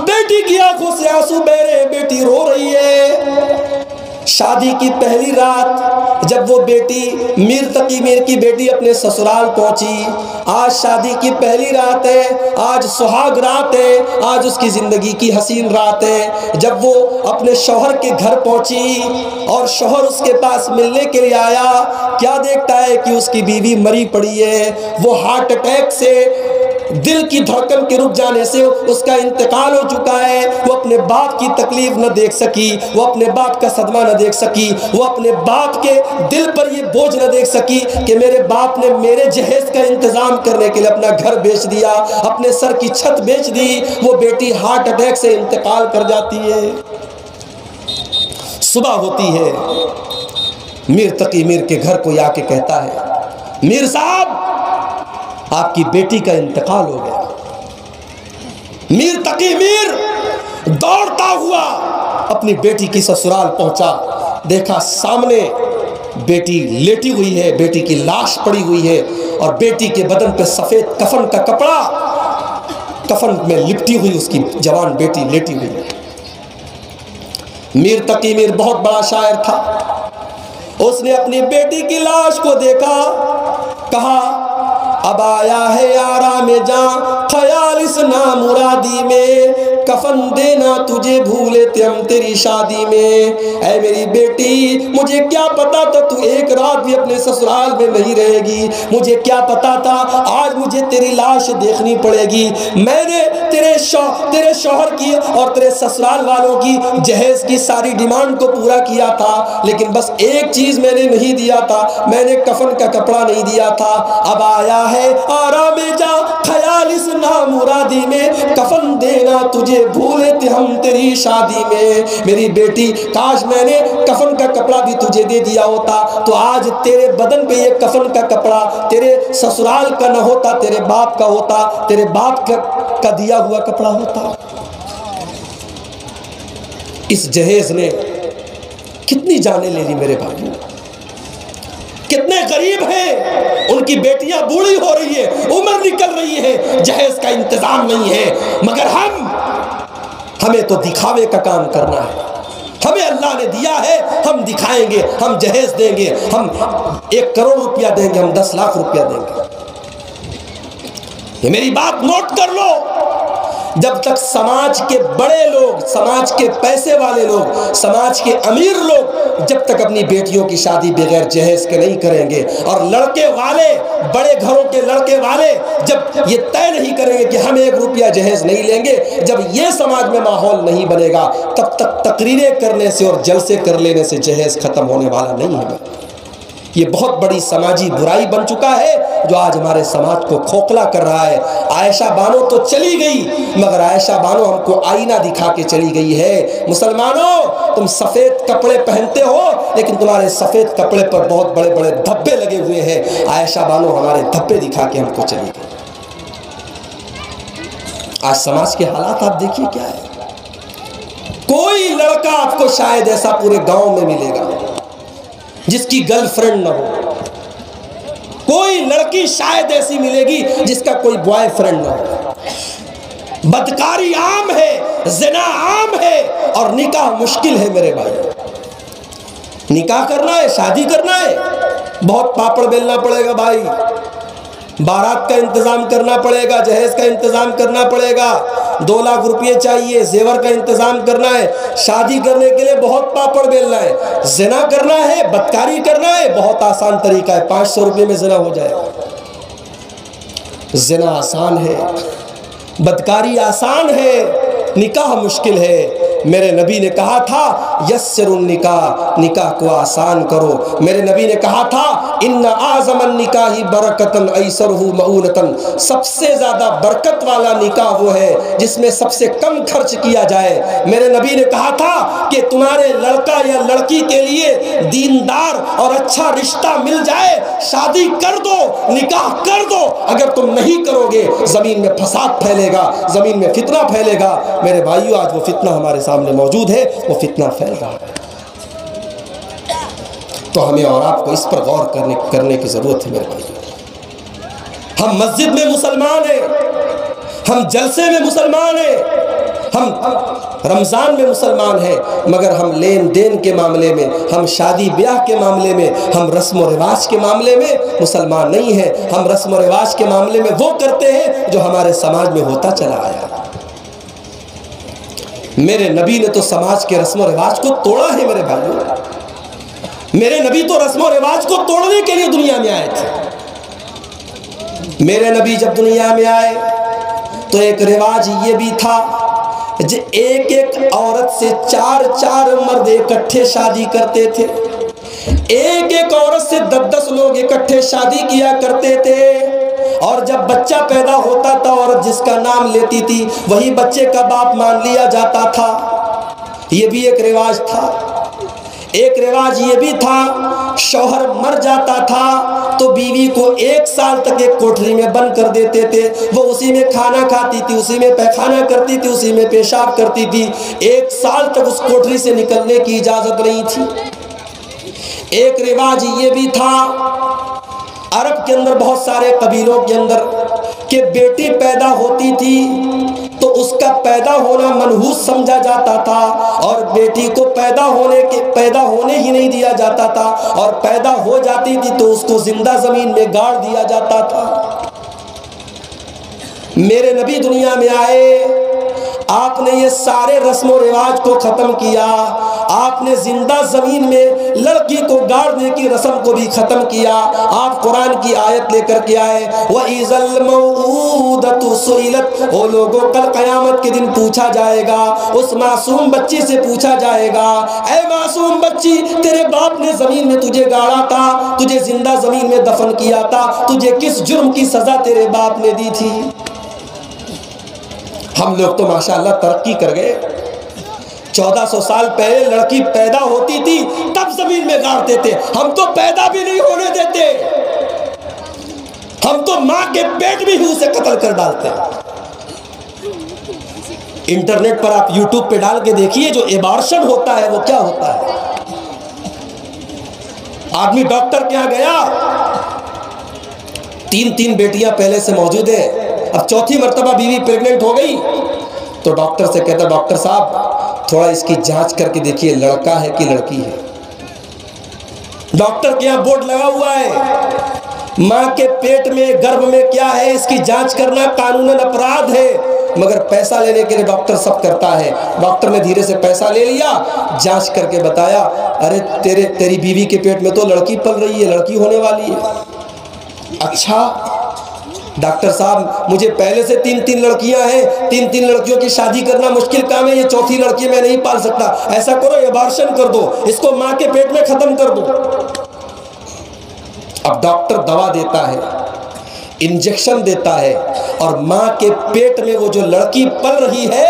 بیٹی کی آنکھوں سے آنسو بہ رہے, بیٹی رو رہی ہے. شادی کی پہلی رات جب وہ بیٹی میر تقی میر کی بیٹی اپنے سسرال پہنچی, آج شادی کی پہلی رات ہے, آج سہاگ رات ہے, آج اس کی زندگی کی حسین رات ہے. جب وہ اپنے شوہر کے گھر پہنچی اور شوہر اس کے پاس ملنے کے لیے آیا, کیا دیکھتا ہے کہ اس کی بیوی مری پڑی ہے. وہ ہارٹ اٹیک سے, دل کی دھڑکن کے رک جانے سے اس کا انتقال ہو چکا ہے. وہ اپنے باپ کی تکلیف نہ دیکھ سکی, وہ اپنے باپ کا صدمہ نہ دیکھ سکی, وہ اپنے باپ کے دل پر یہ بوجھ نہ دیکھ سکی کہ میرے باپ نے میرے جہیز کا انتظام کرنے کے لیے اپنا گھر بیچ دیا, اپنے سر کی چھت بیچ دی. وہ بیٹی ہارٹ اٹیک سے انتقال کر جاتی ہے. صبح ہوتی ہے, میر تقی میر کے گھر کوئی آ کے کہتا ہے, میر صاحب آپ کی بیٹی کا انتقال ہو گیا. میر تقی میر دوڑتا ہوا اپنی بیٹی کی سسرال پہنچا, دیکھا سامنے بیٹی لیٹی ہوئی ہے, بیٹی کی لاش پڑی ہوئی ہے اور بیٹی کے بدن پہ سفید کفن کا کپڑا, کفن میں لپٹی ہوئی اس کی جوان بیٹی لیٹی ہوئی ہے. میر تقی میر بہت بڑا شاعر تھا. اس نے اپنی بیٹی کی لاش کو دیکھا, کہا اب آیا ہے آرام جاں خیال اس نامرادی میں, کفن دینا تجھے بھولے تھے ہم تیری شادی میں. اے میری بیٹی مجھے کیا پتا تھا تو ایک رات بھی اپنے سسرال میں نہیں رہے گی, مجھے کیا پتا تھا آج مجھے تیری لاش دیکھنی پڑے گی. میں نے تیرے شوہر کی اور تیرے سسرال والوں کی جہیز کی ساری ڈیمانڈ کو پورا کیا تھا, لیکن بس ایک چیز میں نے نہیں دیا تھا, میں نے کفن کا کپڑا نہیں دیا تھا. اب آیا ہے آرام جا خیال اس نامرادی میں, کفن دینا تجھے بھولے تھے ہم تیری شادی میں. میری بیٹی کاش میں نے کفن کا کپڑا بھی تجھے دے دیا ہوتا تو آج تیرے بدن پہ یہ کفن کا کپڑا تیرے سسرال کا نہ ہوتا, تیرے باپ کا ہوتا, تیرے باپ کا دیا ہوا کپڑا ہوتا. اس جہیز نے کتنی جانیں لے لی میرے بھائیوں. کتنے غریب ہیں, ان کی بیٹیاں بوڑھی ہو رہی ہے, عمر نکل رہی ہے, جہیز کا انتظام نہیں ہے, مگر ہمیں تو دکھاوے کا کام کرنا ہے. ہمیں اللہ نے دیا ہے, ہم دکھائیں گے, ہم جہیز دیں گے, ہم 1 کروڑ روپیہ دیں گے, ہم 10 لاکھ روپیہ دیں گے. یہ میری بات نوٹ کر لو. جب تک سماج کے بڑے لوگ, سماج کے پیسے والے لوگ, سماج کے امیر لوگ جب تک اپنی بیٹیوں کی شادی بغیر جہیز کے نہیں کریں گے, اور لڑکے والے, بڑے گھروں کے لڑکے والے جب یہ طے نہیں کریں گے کہ ہم 1 روپیہ جہیز نہیں لیں گے, جب یہ سماج میں ماحول نہیں بنے گا تب تک تقریریں کرنے سے اور جلسے کر لینے سے جہیز ختم ہونے والا نہیں ہے. یہ بہت بڑی سماجی برائی بن چکا ہے جو آج ہمارے سماج کو کھوکھلا کر رہا ہے. عائشہ بانو تو چلی گئی, مگر عائشہ بانو ہم کو آئینہ دکھا کے چلی گئی ہے. مسلمانوں تم سفید کپڑے پہنتے ہو لیکن تمہارے سفید کپڑے پر بہت بڑے بڑے دھبے لگے ہوئے ہیں. عائشہ بانو ہمارے دھبے دکھا کے ہم کو چلی گئی. آج سماج کے حالات آپ دیکھیے کیا ہے. کوئی لڑکا آپ کو شاید ایسا پورے گاؤں میں ملے گا جس کی گرل فرینڈ نہ ہو, کوئی لڑکی شاید ایسی ملے گی جس کا کوئی بوائے فرینڈ نہ ہو. بدکاری عام ہے, زنا عام ہے, اور نکاح مشکل ہے میرے بھائی. نکاح کرنا ہے، شادی کرنا ہے، بہت پاپڑ بیلنا پڑے گا بھائی، بارات کا انتظام کرنا پڑے گا، جہیز کا انتظام کرنا پڑے گا، 2 لاکھ روپے چاہیے، زیور کا انتظام کرنا ہے، شادی کرنے کے لیے بہت پاپڑ بیلنا ہے، زنا کرنا ہے، بدکاری کرنا ہے، بہت آسان طریقہ ہے، 500 روپے میں زنا ہو جائے گا۔ زنا آسان ہے، بدکاری آسان ہے، نکاح مشکل ہے۔ میرے نبی نے کہا تھا یسر النکاح، نکاح کو آسان کرو۔ میرے نبی نے کہا تھا ان اعظم النکاح برکتن ایسرہ مؤونتن، سب سے زیادہ برکت والا نکاح وہ ہے جس میں سب سے کم خرچ کیا جائے۔ میرے نبی نے کہا تھا کہ تمہارے لڑکا یا لڑکی کے لیے دیندار اور اچھا رشتہ مل جائے، شادی کر دو، نکاح کر دو۔ اگر تم نہیں کرو گے زمین میں فساد پھیلے گا، زمین میں فتنہ پھیلے گا۔ میرے بھائیو، آج وہ فتنہ ہمارے سامنے موجود ہے، وہ فتنہ پھیل رہا ہے، تو ہمیں اور آپ کو اس پر غور کرنے کی ضرورت ہے۔ میرے بھائیو، ہم مسجد میں مسلمان ہیں، ہم جلسے میں مسلمان ہیں، ہم رمضان میں مسلمان ہیں، مگر ہم لین دین کے معاملے میں، ہم شادی بیاہ کے معاملے میں، ہم رسم و رواج کے معاملے میں مسلمان نہیں ہیں۔ ہم رسم و رواج کے معاملے میں وہ کرتے ہیں جو ہمارے سماج میں ہوتا چلا آیا۔ میرے نبی نے تو سماج کے رسم و رواج کو توڑا ہے میرے بھائیو۔ میرے نبی تو رسم و رواج کو توڑنے کے لیے دنیا میں آئے تھے۔ میرے نبی جب دنیا میں آئے تو ایک رواج یہ بھی تھا جو ایک ایک عورت سے 4 مرد اکٹھے شادی کرتے تھے، ایک ایک عورت سے 10 لوگ اکٹھے شادی کیا کرتے تھے، اور جب بچہ پیدا ہوتا تھا عورت جس کا نام لیتی تھی وہی بچے کا باپ مان لیا جاتا تھا۔ یہ بھی ایک رواج تھا۔ ایک رواج یہ بھی تھا شوہر مر جاتا تھا تو بیوی کو 1 سال تک ایک کوٹھری میں بند کر دیتے تھے، وہ اسی میں کھانا کھاتی تھی، اسی میں پیخانہ کرتی تھی، اسی میں پیشاب کرتی تھی، 1 سال تک اس کوٹھری سے نکلنے کی اجازت نہیں تھی۔ ایک رواج یہ بھی تھا عرب کے اندر بہت سارے قبیلوں کے اندر کہ بیٹی پیدا ہوتی تھی تو اس کا پیدا ہونا منحوس سمجھا جاتا تھا، اور بیٹی کو پیدا ہونے ہی نہیں دیا جاتا تھا، اور پیدا ہو جاتی تھی تو اس کو زندہ زمین میں گاڑ دیا جاتا تھا۔ میرے نبی دنیا میں آئے، آپ نے یہ سارے رسم و رواج کو ختم کیا، آپ نے زندہ زمین میں لڑکی کو گاڑنے کی رسم کو بھی ختم کیا۔ آپ قرآن کی آیت لے کر کے آئے وَإِذَا الْمَوْءُودَةُ سُئِلَتْ، او لوگوں کل قیامت کے دن پوچھا جائے گا، اس معصوم بچی سے پوچھا جائے گا، اے معصوم بچی، تیرے باپ نے زمین میں تجھے گاڑا تھا، تجھے زندہ زمین میں دفن کیا تھا، تجھے کس جرم کی سزا تیرے باپ نے دی تھی؟ ہم لوگ تو ماشاءاللہ ترقی کر گئے۔ 1400 سال پہلے لڑکی پیدا ہوتی تھی تب زمین میں گاڑتے تھے، ہم تو پیدا بھی نہیں ہونے دیتے، ہم تو ماں کے پیٹ بھی ہی اسے قتل کر ڈالتے ہیں۔ انٹرنیٹ پر آپ یوٹیوب پہ ڈال کے دیکھیے جو ایبارشن ہوتا ہے وہ کیا ہوتا ہے۔ آدمی ڈاکٹر کے یہاں گیا، 3 بیٹیاں پہلے سے موجود ہیں، اب 4تھی مرتبہ بیوی پریگننٹ ہو گئی تو ڈاکٹر سے کہتا ڈاکٹر صاحب تھوڑا اس کی جانچ کر کے دیکھیے لڑکا ہے کہ لڑکی ہے۔ ڈاکٹر کے یہاں بورڈ لگا ہوا ہے ماں کے پیٹ میں گربھ میں کیا ہے اس کی جانچ کرنا قانوناً اپرادھ ہے، مگر پیسہ لینے کے لیے ڈاکٹر سب کرتا ہے۔ ڈاکٹر نے دھیرے سے پیسہ لے لیا، جانچ کر کے بتایا ارے تیری بیوی کے پیٹ میں تو لڑکی پل رہی ہے، لڑکی ہونے والی ہے۔ اچھا ڈاکٹر صاحب مجھے پہلے سے 3 لڑکیاں ہیں، 3 لڑکیوں کی شادی کرنا مشکل کام ہے، یہ 4تھی لڑکی میں نہیں پال سکتا، ایسا کرو ایبارشن کر دو، اس کو ماں کے پیٹ میں ختم کر دو۔ اب ڈاکٹر دوا دیتا ہے، انجیکشن دیتا ہے، اور ماں کے پیٹ میں وہ جو لڑکی پل رہی ہے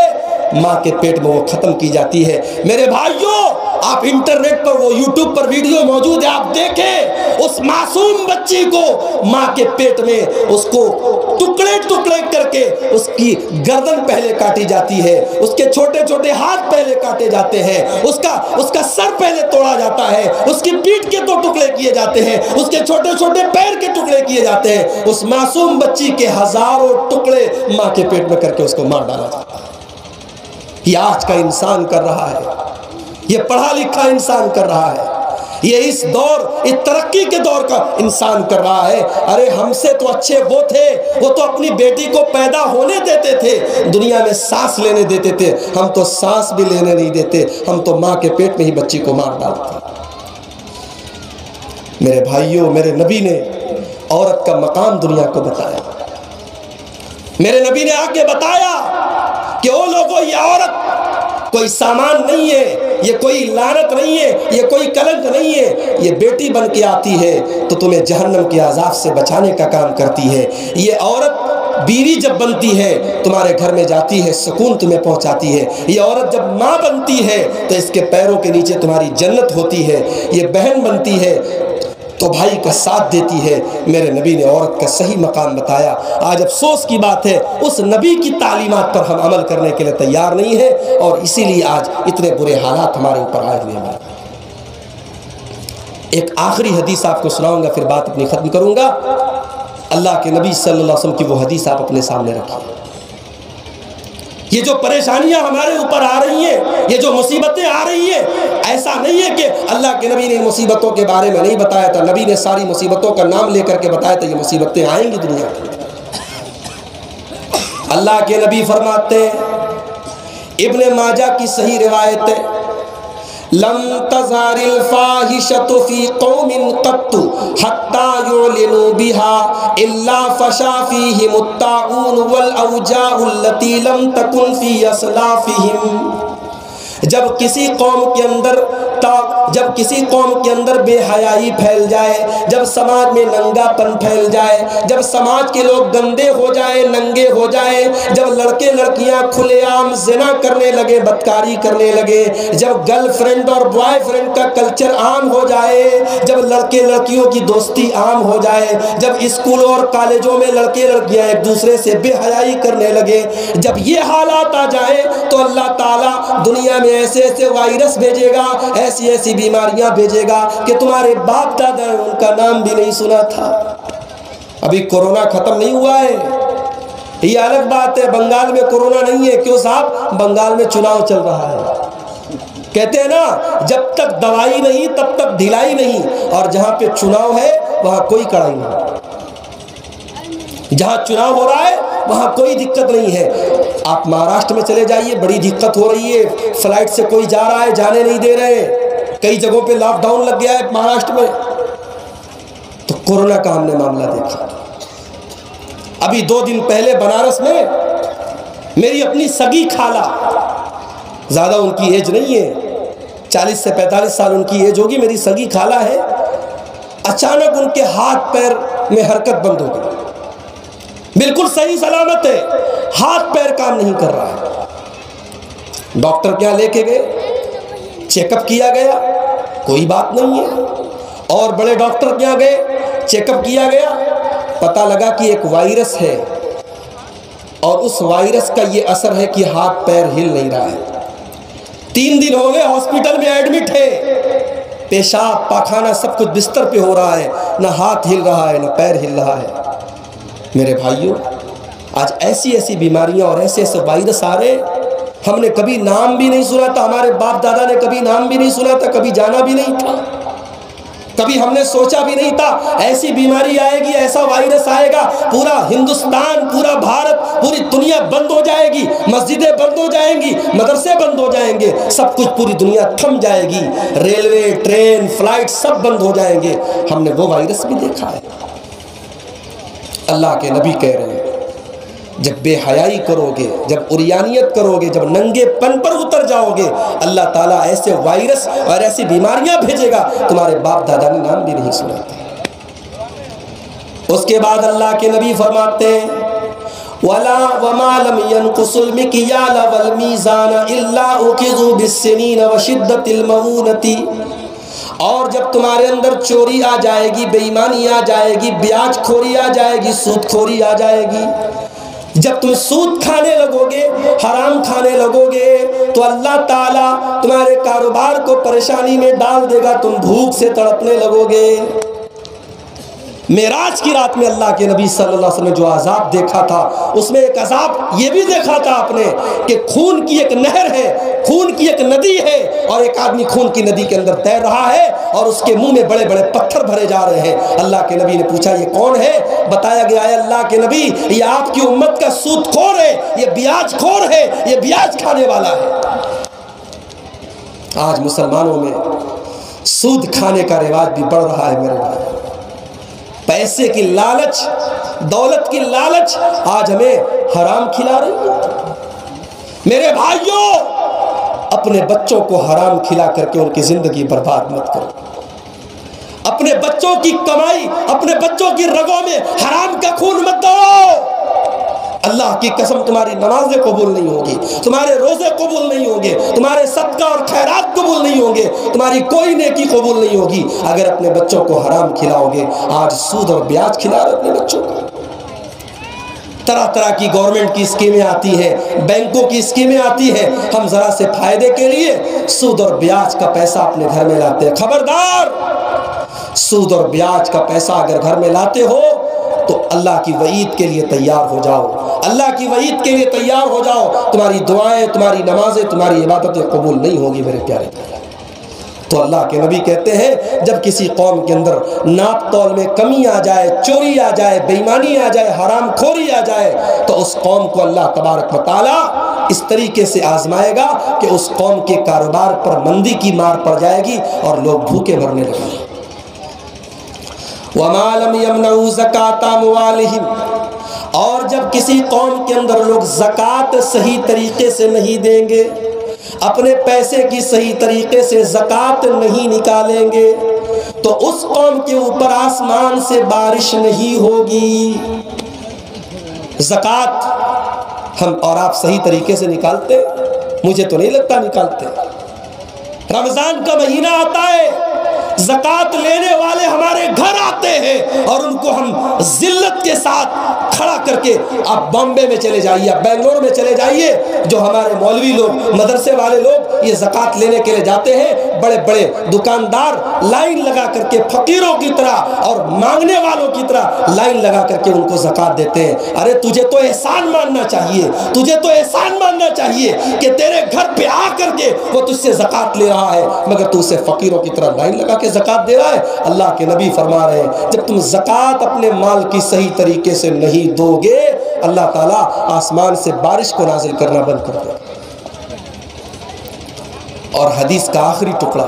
ماں کے پیٹ میں وہ ختم کی جاتی ہے۔ میرے بھائیوں آپ انٹرنیٹ پر وہ یوٹیوب پر ویڈیو موجود ہے، آپ دیکھیں اس معصوم بچی کو ماں کے پیٹ میں اس کو ٹکڑے کر کے اس کی گردن پہلے کاٹی جاتی ہے، اس کے چھوٹے ہاتھ پہلے کاٹے جاتے ہیں، اس کا سر پہلے توڑا جاتا ہے، اس کی پیٹھ کے 2 ٹکڑے کیے جاتے ہیں، اس کے چھوٹے پیر کے ٹکڑے کیے جاتے ہیں، اس معصوم بچی کے ہزاروں ٹکڑے ماں کے پیٹ میں کر کے اس کو مار ڈالا جاتا ہے۔ یہ آج کا انسان کر رہا ہے، یہ پڑھا لکھا انسان کر رہا ہے۔ یہ اس دور، اس ترقی کے دور کا انسان کر رہا ہے۔ ارے ہم سے تو اچھے وہ تھے، وہ تو اپنی بیٹی کو پیدا ہونے دیتے تھے، دنیا میں سانس لینے دیتے تھے، ہم تو سانس بھی لینے نہیں دیتے، ہم تو ماں کے پیٹ میں ہی بچی کو مار ڈالتے۔ میرے بھائیوں، میرے نبی نے عورت کا مقام دنیا کو بتایا۔ میرے نبی نے آ کے بتایا کہ او لوگوں، یہ عورت کوئی سامان نہیں ہے، یہ کوئی لعنت نہیں ہے، یہ کوئی کلنک نہیں ہے، یہ بیٹی بن کے آتی ہے تو تمہیں جہنم کے عذاب سے بچانے کا کام کرتی ہے۔ یہ عورت بیوی جب بنتی ہے تمہارے گھر میں جاتی ہے، سکون تمہیں پہنچاتی ہے۔ یہ عورت جب ماں بنتی ہے تو اس کے پیروں کے نیچے تمہاری جنت ہوتی ہے۔ یہ بہن بنتی ہے تو بھائی کا ساتھ دیتی ہے۔ میرے نبی نے عورت کا صحیح مقام بتایا۔ آج افسوس کی بات ہے، اس نبی کی تعلیمات پر ہم عمل کرنے کے لیے تیار نہیں ہیں، اور اسی لیے آج اتنے برے حالات ہمارے اوپر آئے ہوئے ہیں۔ ایک آخری حدیث آپ کو سناؤں گا، پھر بات اپنی ختم کروں گا۔ اللہ کے نبی صلی اللہ علیہ وسلم کی وہ حدیث آپ اپنے سامنے رکھیں۔ یہ جو پریشانیاں ہمارے اوپر آ رہی ہیں، یہ جو مصیبتیں آ رہی ہیں، ایسا نہیں ہے کہ اللہ کے نبی نے مصیبتوں کے بارے میں نہیں بتایا تھا، نبی نے ساری مصیبتوں کا نام لے کر کے بتایا تھا، یہ مصیبتیں آئیں گی دنیا میں۔ اللہ کے نبی فرماتے ہیں، ابن ماجہ کی صحیح روایت ہے، لم تظہر الفاحشۃ فی قوم قط حتی یعلنوا بها الا فشا فیہم الطاعون والاوجاع التي لم تکن فی اسلافہم۔ جب کسی قوم کے اندر بے حیائی پھیل جائے، جب سماج میں ننگا پن پھیل جائے، جب سماج کے لوگ گندے ہو جائیں، ننگے ہو جائیں، جب لڑکے لڑکیاں کھلے عام زنا کرنے لگے، بدکاری کرنے لگے، جب گرل فرینڈ اور بوائے فرینڈ کا کلچر عام ہو جائے، جب لڑکے لڑکیوں کی دوستی عام ہو جائے، جب اسکولوں اور کالجوں میں لڑکے لڑکیاں ایک دوسرے سے بے حیائی کرنے لگے، جب یہ حالات آ جائیں تو اللہ تعالیٰ دنیا میں ایسے ایسے وائرس بھیجے گا، ایسی ایسی بیماریاں بھیجے گا کہ تمہارے باپ دادا نے ان کا نام بھی نہیں سنا تھا۔ ابھی کورونا ختم نہیں ہوا ہے، یہ الگ بات ہے، بنگال میں کورونا نہیں ہے۔ کیوں صاحب؟ بنگال میں چناؤ چل رہا ہے۔ کہتے ہیں نا، جب تک دوائی نہیں تب تک ڈھلائی نہیں، اور جہاں پہ چناؤ ہے وہاں کوئی کڑائی نہیں۔ جہاں چناؤ ہو رہا ہے وہاں کوئی دقت نہیں ہے۔ آپ مہاراشٹر میں چلے جائیے، بڑی دقت ہو رہی ہے، فلائٹ سے کوئی جا رہا ہے، جانے نہیں دے رہے، کئی جگہوں پہ لاک ڈاؤن لگ گیا ہے مہاراشٹر میں۔ تو کورونا کا ہم نے معاملہ دیکھا۔ ابھی 2 دن پہلے بنارس میں میری اپنی سگی خالہ، زیادہ ان کی ایج نہیں ہے، 40 سے 45 سال ان کی ایج ہوگی، میری سگی خالہ ہے، اچانک ان کے ہاتھ پیر میں حرکت بند ہو گئی۔ بالکل صحیح سلامت ہے، ہاتھ پیر کام نہیں کر رہا ہے۔ ڈاکٹر کے یہاں لے کے گئے، چیک اپ کیا گیا، کوئی بات نہیں ہے۔ اور بڑے ڈاکٹر کے یہاں گئے، چیک اپ کیا گیا، پتہ لگا کہ ایک وائرس ہے، اور اس وائرس کا یہ اثر ہے کہ ہاتھ پیر ہل نہیں رہا ہے۔ 3 دن ہو گئے ہاسپٹل میں ایڈمٹ ہے، پیشاب پاخانہ سب کچھ بستر پہ ہو رہا ہے، نہ ہاتھ ہل رہا ہے نہ پیر ہل رہا ہے۔ میرے بھائیوں، آج ایسی ایسی بیماریاں اور ایسے ایسے وائرس آ رہے، ہم نے کبھی نام بھی نہیں سنا تھا، ہمارے باپ دادا نے کبھی نام بھی نہیں سنا تھا، کبھی جانا بھی نہیں تھا، کبھی ہم نے سوچا بھی نہیں تھا ایسی بیماری آئے گی، ایسا وائرس آئے گا، پورا ہندوستان، پورا بھارت، پوری دنیا بند ہو جائے گی، مسجدیں بند ہو جائیں گی، مدرسے بند ہو جائیں گے، سب کچھ پوری دنیا تھم جائے گی، ریلوے، ٹرین، فلائٹ سب بند ہو جائیں گے۔ ہم نے وہ وائرس بھی دیکھا ہے۔ اللہ کے نبی کہہ رہے ہیں، جب بے حیائی کرو گے، جب عریانیت کرو گے، جب ننگے پن پر اتر جاؤ گے، اللہ تعالیٰ ایسے وائرس اور ایسی بیماریاں بھیجے گا تمہارے باپ دادا نے نام بھی نہیں سنا تھا۔ اس کے بعد اللہ کے نبی فرماتے ہیں، وَمَا لَمْ يَنْقُصُ الْمِكْيَالَ وَالْمِيزَانَ إِلَّا أُخِذُوا بِالسِّنِينَ وَشِدَّةِ الْمَؤُونَةِ۔ اور جب تمہارے اندر چوری آ جائے گی، بے ایمانی آ جائے گی، بیاج خوری آ جائے گی، سود خوری آ جائے گی، جب تم سود کھانے لگو گے، حرام کھانے لگو گے، تو اللہ تعالیٰ تمہارے کاروبار کو پریشانی میں ڈال دے گا، تم بھوک سے تڑپنے لگو گے۔ معراج کی رات میں اللہ کے نبی صلی اللہ علیہ وسلم نے جو عذاب دیکھا تھا، اس میں ایک عذاب یہ بھی دیکھا تھا آپ نے کہ خون کی ایک نہر ہے، خون کی ایک ندی ہے، اور ایک آدمی خون کی ندی کے اندر تیر رہا ہے اور اس کے منہ میں بڑے بڑے پتھر بھرے جا رہے ہیں۔ اللہ کے نبی نے پوچھا یہ کون ہے؟ بتایا گیا ہے اللہ کے نبی یہ آپ کی امت کا سود خور ہے، یہ بیاج خور ہے، یہ بیاج کھانے والا ہے۔ آج مسلمانوں میں سود کھانے کا رواج بھی بڑھ رہا ہے میرے بھائی۔ پیسے کی لالچ، دولت کی لالچ آج ہمیں حرام کھلا رہی ہے۔ میرے بھائیوں، اپنے بچوں کو حرام کھلا کر کے ان کی زندگی برباد مت کرو۔ اپنے بچوں کی کمائی، اپنے بچوں کی رگوں میں حرام کا خون مت دو۔ اللہ کی قسم تمہاری نمازیں قبول نہیں ہوگی، تمہارے روزے قبول نہیں ہوں گے، تمہارے صدقہ اور خیرات قبول نہیں ہوں گے، تمہاری کوئی نیکی قبول نہیں ہوگی اگر اپنے بچوں کو حرام کھلاؤ گے۔ آج سود اور بیاج کھلا رہے اپنے بچوں کو۔ طرح طرح کی گورنمنٹ کی اسکیمیں آتی ہیں، بینکوں کی اسکیمیں آتی ہیں، ہم ذرا سے فائدے کے لیے سود اور بیاج کا پیسہ اپنے گھر میں لاتے ہیں۔ خبردار، سود اور بیاج کا پیسہ اگر گھر میں لاتے ہو تو اللہ کی وعید کے لیے تیار ہو جاؤ، اللہ کی وعید کے لیے تیار ہو جاؤ۔ تمہاری دعائیں، تمہاری نمازیں، تمہاری عبادتیں قبول نہیں ہوگی میرے پیارے۔ تو اللہ کے نبی کہتے ہیں جب کسی قوم کے اندر ناپ تول میں کمی آ جائے، چوری آ جائے، بے ایمانی آ جائے، حرام خوری آ جائے، تو اس قوم کو اللہ تبارک و تعالیٰ اس طریقے سے آزمائے گا کہ اس قوم کے کاروبار پر مندی کی مار پڑ جائے گی اور لوگ بھوکے مرنے لگیں گے۔ وَمَا لَمْ يَمْنَعُوا زَكَاةَ أَمْوَالِهِمْ، اور جب کسی قوم کے اندر لوگ زکوٰۃ صحیح طریقے سے نہیں دیں گے، اپنے پیسے کی صحیح طریقے سے زکوٰۃ نہیں نکالیں گے، تو اس قوم کے اوپر آسمان سے بارش نہیں ہوگی۔ زکوٰۃ ہم اور آپ صحیح طریقے سے نکالتے؟ مجھے تو نہیں لگتا نکالتے۔ رمضان کا مہینہ آتا ہے، زکوٰۃ لینے والے ہمارے گھر آتے ہیں اور ان کو ہم ذلت کے ساتھ کھڑا کر کے، آپ بامبے میں چلے جائیے، آپ بنگلور میں چلے جائیے، جو ہمارے مولوی لوگ، مدرسے والے لوگ یہ زکوٰۃ لینے کے لیے جاتے ہیں، بڑے بڑے دکاندار لائن لگا کر کے فقیروں کی طرح اور مانگنے والوں کی طرح لائن لگا کر کے ان کو زکوٰۃ دیتے ہیں۔ ارے تجھے تو احسان ماننا چاہیے، تجھے تو احسان ماننا چاہیے کہ تیرے گھر پہ آ کر کے وہ تجھ سے زکوٰۃ لے رہا ہے، مگر تو اسے فقیروں کی طرح لائن لگا کے زکوٰۃ دے رہا ہے۔ اللہ کے نبی فرما رہے ہیں جب تم زکوٰۃ اپنے مال کی صحیح طریقے سے نہیں دو گے، اللہ تعالیٰ آسمان سے بارش کو نازل کرنا بند کر دے۔ اور حدیث کا آخری ٹکڑا،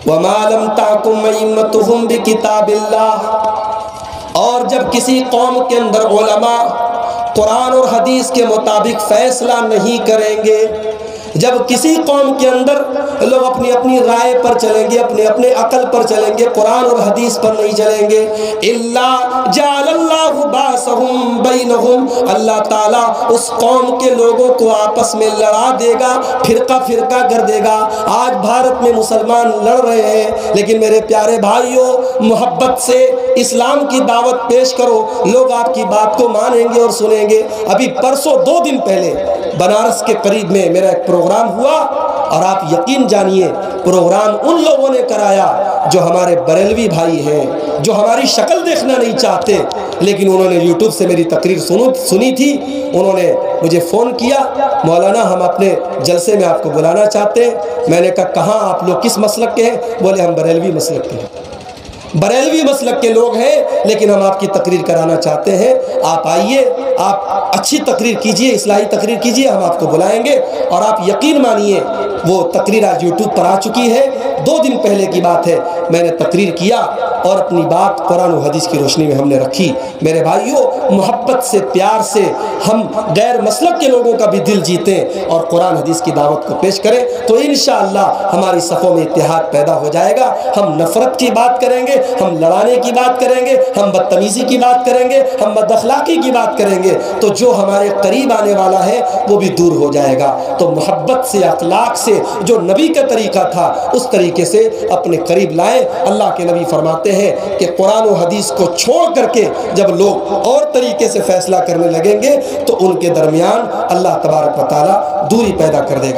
وَمَا لَمْ تَحْكُمْ أَئِمَّتُهُمْ بِكِتَابِ اللَّهِ، اور جب کسی قوم کے اندر علماء قرآن اور حدیث کے مطابق فیصلہ نہیں کریں گے، جب کسی قوم کے اندر لوگ اپنی اپنی رائے پر چلیں گے، اپنے اپنے عقل پر چلیں گے، قرآن اور حدیث پر نہیں چلیں گے، إِلَّا جَعَلَ اللَّهُ بَعْثَهُمْ بَيْنَهُمْ، اللہ تعالیٰ اس قوم کے لوگوں کو آپس میں لڑا دے گا، فرقہ فرقہ کر دے گا۔ آج بھارت میں مسلمان لڑ رہے ہیں، لیکن میرے پیارے بھائیوں، محبت سے اسلام کی دعوت پیش کرو، لوگ آپ کی بات کو مانیں گے اور سنیں گے۔ ابھی پرسوں 2 دن پہلے بنارس کے قریب میں میرا ایک پروگرام ہوا، اور آپ یقین جانیے پروگرام ان لوگوں نے کرایا جو ہمارے بریلوی بھائی ہیں، جو ہماری شکل دیکھنا نہیں چاہتے، لیکن انہوں نے یوٹیوب سے میری تقریر سنی تھی، انہوں نے مجھے فون کیا، مولانا ہم اپنے جلسے میں آپ کو بلانا چاہتے ہیں۔ میں نے کہا کہاں آپ لوگ کس مسلک کے ہیں؟ بولے ہم بریلوی مسلک کے ہیں، بریلوی مسلک کے لوگ ہیں، لیکن ہم آپ کی تقریر کرانا چاہتے ہیں، آپ آئیے، آپ اچھی تقریر کیجئے، اصلاحی تقریر کیجئے، ہم آپ کو بلائیں گے۔ اور آپ یقین مانیے وہ تقریر آج یوٹیوب پر آ چکی ہے، 2 دن پہلے کی بات ہے، میں نے تقریر کیا اور اپنی بات قرآن و حدیث کی روشنی میں ہم نے رکھی۔ میرے بھائیوں، محبت سے، پیار سے ہم غیر مسلک کے لوگوں کا بھی دل جیتیں اور قرآن حدیث کی دعوت کو پیش کریں تو انشاءاللہ ہماری صفوں میں اتحاد پیدا ہو جائے گا۔ ہم نفرت کی بات کریں گے، ہم لڑانے کی بات کریں گے، ہم بدتمیزی کی بات کریں گے، ہم بد اخلاقی کی بات کریں گے، تو جو ہمارے قریب آنے والا ہے وہ بھی دور ہو جائے گا۔ تو محبت سے، اخلاق سے، جو نبی کا طریقہ تھا اس طریقے سے اپنے قریب لائیں۔ اللہ کے نبی فرماتے ہیں کہ قرآن و حدیث کو چھوڑ کر کے جب لوگ اور طریقے سے فیصلہ کرنے لگیں گے تو ان کے درمیان اللہ تبارک و تعالیٰ دوری پیدا کر دے گا۔